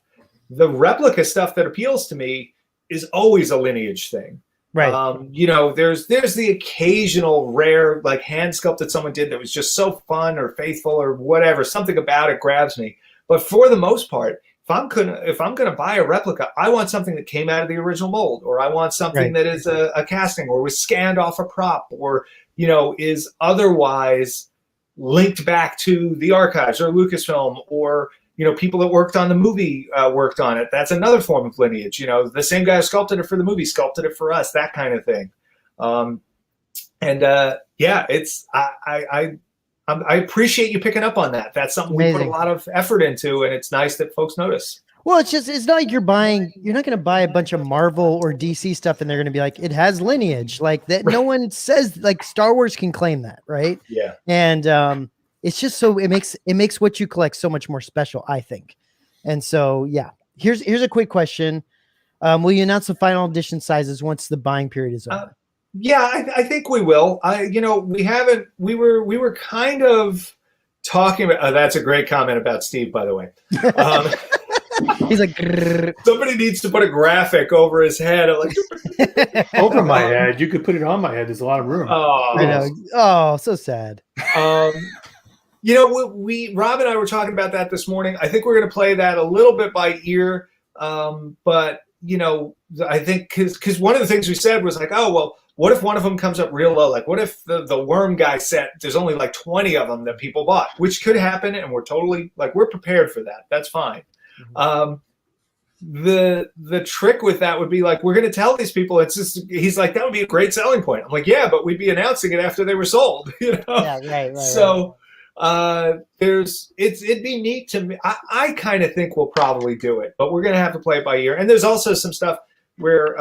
the replica stuff that appeals to me is always a lineage thing. Right. You know, there's the occasional rare, like hand sculpt that someone did that was just so fun or faithful or whatever, something about it grabs me. But for the most part, if I'm gonna buy a replica, I want something that came out of the original mold, or I want something that is a casting, or was scanned off a prop, or, you know, is otherwise linked back to the archives or Lucasfilm, or, you know, people that worked on the movie worked on it. That's another form of lineage. You know, the same guy who sculpted it for the movie sculpted it for us, that kind of thing. I appreciate you picking up on that. That's something we put a lot of effort into, and it's nice that folks notice. Well, it's not like you're not going to buy a bunch of Marvel or DC stuff and they're going to be like, it has lineage like that. No one says, like, Star Wars can claim that. Right. Yeah. And it's just so it makes what you collect so much more special, I think. And so, yeah, here's a quick question. Will you announce the final edition sizes once the buying period is over? Yeah, I think we will. You know, we haven't. We were kind of talking about. That's a great comment about Steve, by the way. He's like, grrr. Somebody needs to put a graphic over his head. I'm like, over my head. You could put it on my head. There's a lot of room. Oh, I know. Oh, so sad. You know, Rob and I were talking about that this morning. I think we're going to play that a little bit by ear. But you know, I think because one of the things we said was like, oh well. What if one of them comes up real low? Like, what if the worm guy set, there's only like 20 of them that people bought, which could happen, and we're totally, like, we're prepared for that. That's fine. Mm-hmm. The trick with that would be, like, we're going to tell these people, it's just, he's like, that would be a great selling point. I'm like, yeah, but we'd be announcing it after they were sold, you know? Yeah, right. So it'd be neat to me. I kind of think we'll probably do it, but we're going to have to play it by ear. And there's also some stuff where,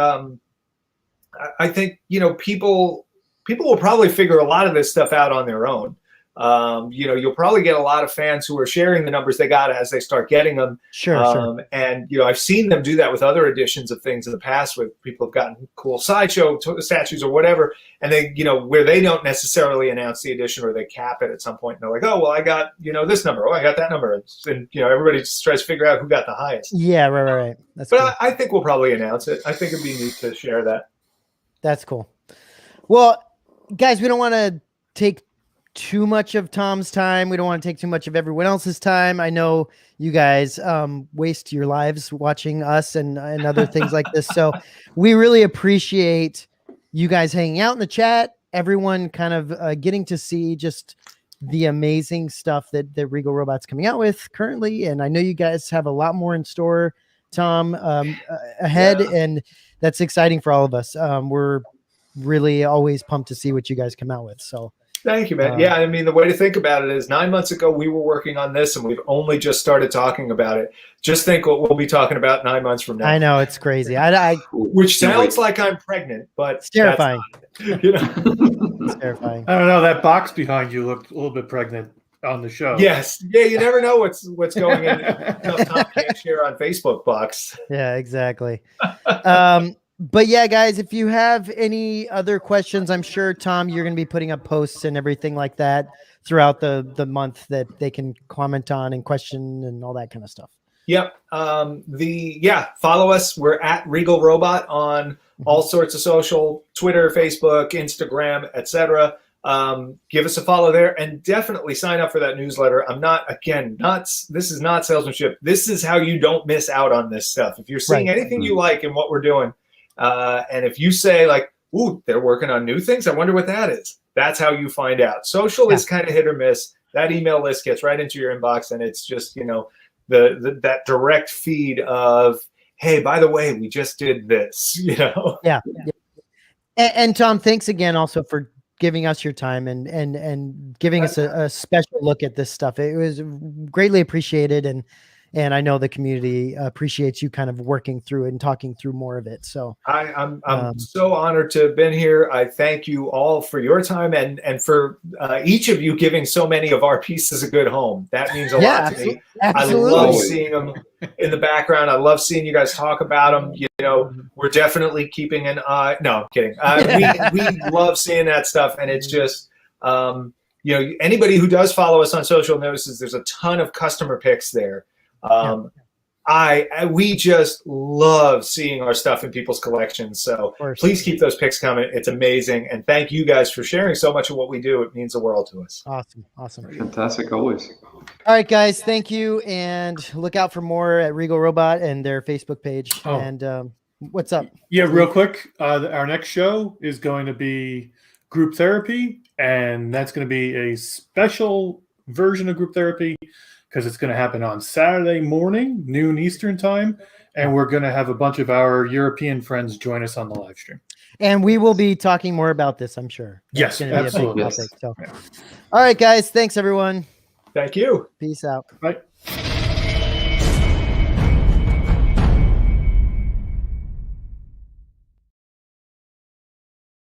I think, you know, people will probably figure a lot of this stuff out on their own. You'll probably get a lot of fans who are sharing the numbers they got as they start getting them. Sure. And I've seen them do that with other editions of things in the past, where people have gotten cool sideshow statues or whatever, and they, where they don't necessarily announce the edition, or they cap it at some point, and they're like, oh, well, I got this number, oh, I got that number, and everybody just tries to figure out who got the highest. Yeah, right. That's but cool. I think we'll probably announce it. I think it'd be neat to share that. That's cool. Well, guys, we don't want to take too much of Tom's time. We don't want to take too much of everyone else's time. I know you guys waste your lives watching us and other things like this. So we really appreciate you guys hanging out in the chat, everyone kind of getting to see just the amazing stuff that Regal Robot's coming out with currently. And I know you guys have a lot more in store, Tom, ahead. Yeah. And that's exciting for all of us. We're really always pumped to see what you guys come out with. So thank you, man. Yeah, I mean, the way to think about it is 9 months ago, we were working on this, and we've only just started talking about it. Just think what we'll be talking about 9 months from now. I know, it's crazy. Which sounds like I'm pregnant, but it's terrifying. It's terrifying. I don't know. That box behind you looked a little bit pregnant on the show. Yes. Yeah, you never know what's going in. Tom can't share on Facebook box. Yeah, exactly. But yeah, guys, if you have any other questions, I'm sure, Tom, you're going to be putting up posts and everything like that throughout the month that they can comment on and question and all that kind of stuff. Yep. Follow us. We're at Regal Robot on all sorts of social, Twitter, Facebook, Instagram, etc. Give us a follow there, and definitely sign up for that newsletter. This is not salesmanship. This is how you don't miss out on this stuff. If you're seeing anything you like in what we're doing, and if you say like, ooh, they're working on new things, I wonder what that is. That's how you find out. Social is kind of hit or miss. That email list gets right into your inbox, and it's just, that direct feed of, hey, by the way, we just did this, Yeah. And Tom, thanks again also for giving us your time and giving us a special look at this stuff. It was greatly appreciated, and I know the community appreciates you kind of working through it and talking through more of it. So I'm so honored to have been here. I thank you all for your time and for each of you giving so many of our pieces a good home. That means a lot to me. Absolutely. I love seeing them in the background. I love seeing you guys talk about them. We're definitely keeping an eye. No, I'm kidding. We love seeing that stuff, and it's just anybody who does follow us on social notices, there's a ton of customer picks there. We just love seeing our stuff in people's collections. So please keep those picks coming. It's amazing. And thank you guys for sharing so much of what we do. It means the world to us. Awesome. Fantastic. Always. All right, guys. Thank you. And look out for more at Regal Robot and their Facebook page. And what's up? Yeah, real quick. Our next show is going to be group therapy. And that's going to be a special version of group therapy, because it's going to happen on Saturday morning, noon Eastern time, and we're going to have a bunch of our European friends join us on the live stream. And we will be talking more about this, I'm sure. Yes, absolutely. Be a big topic, so. All right, guys. Thanks, everyone. Thank you. Peace out. Bye.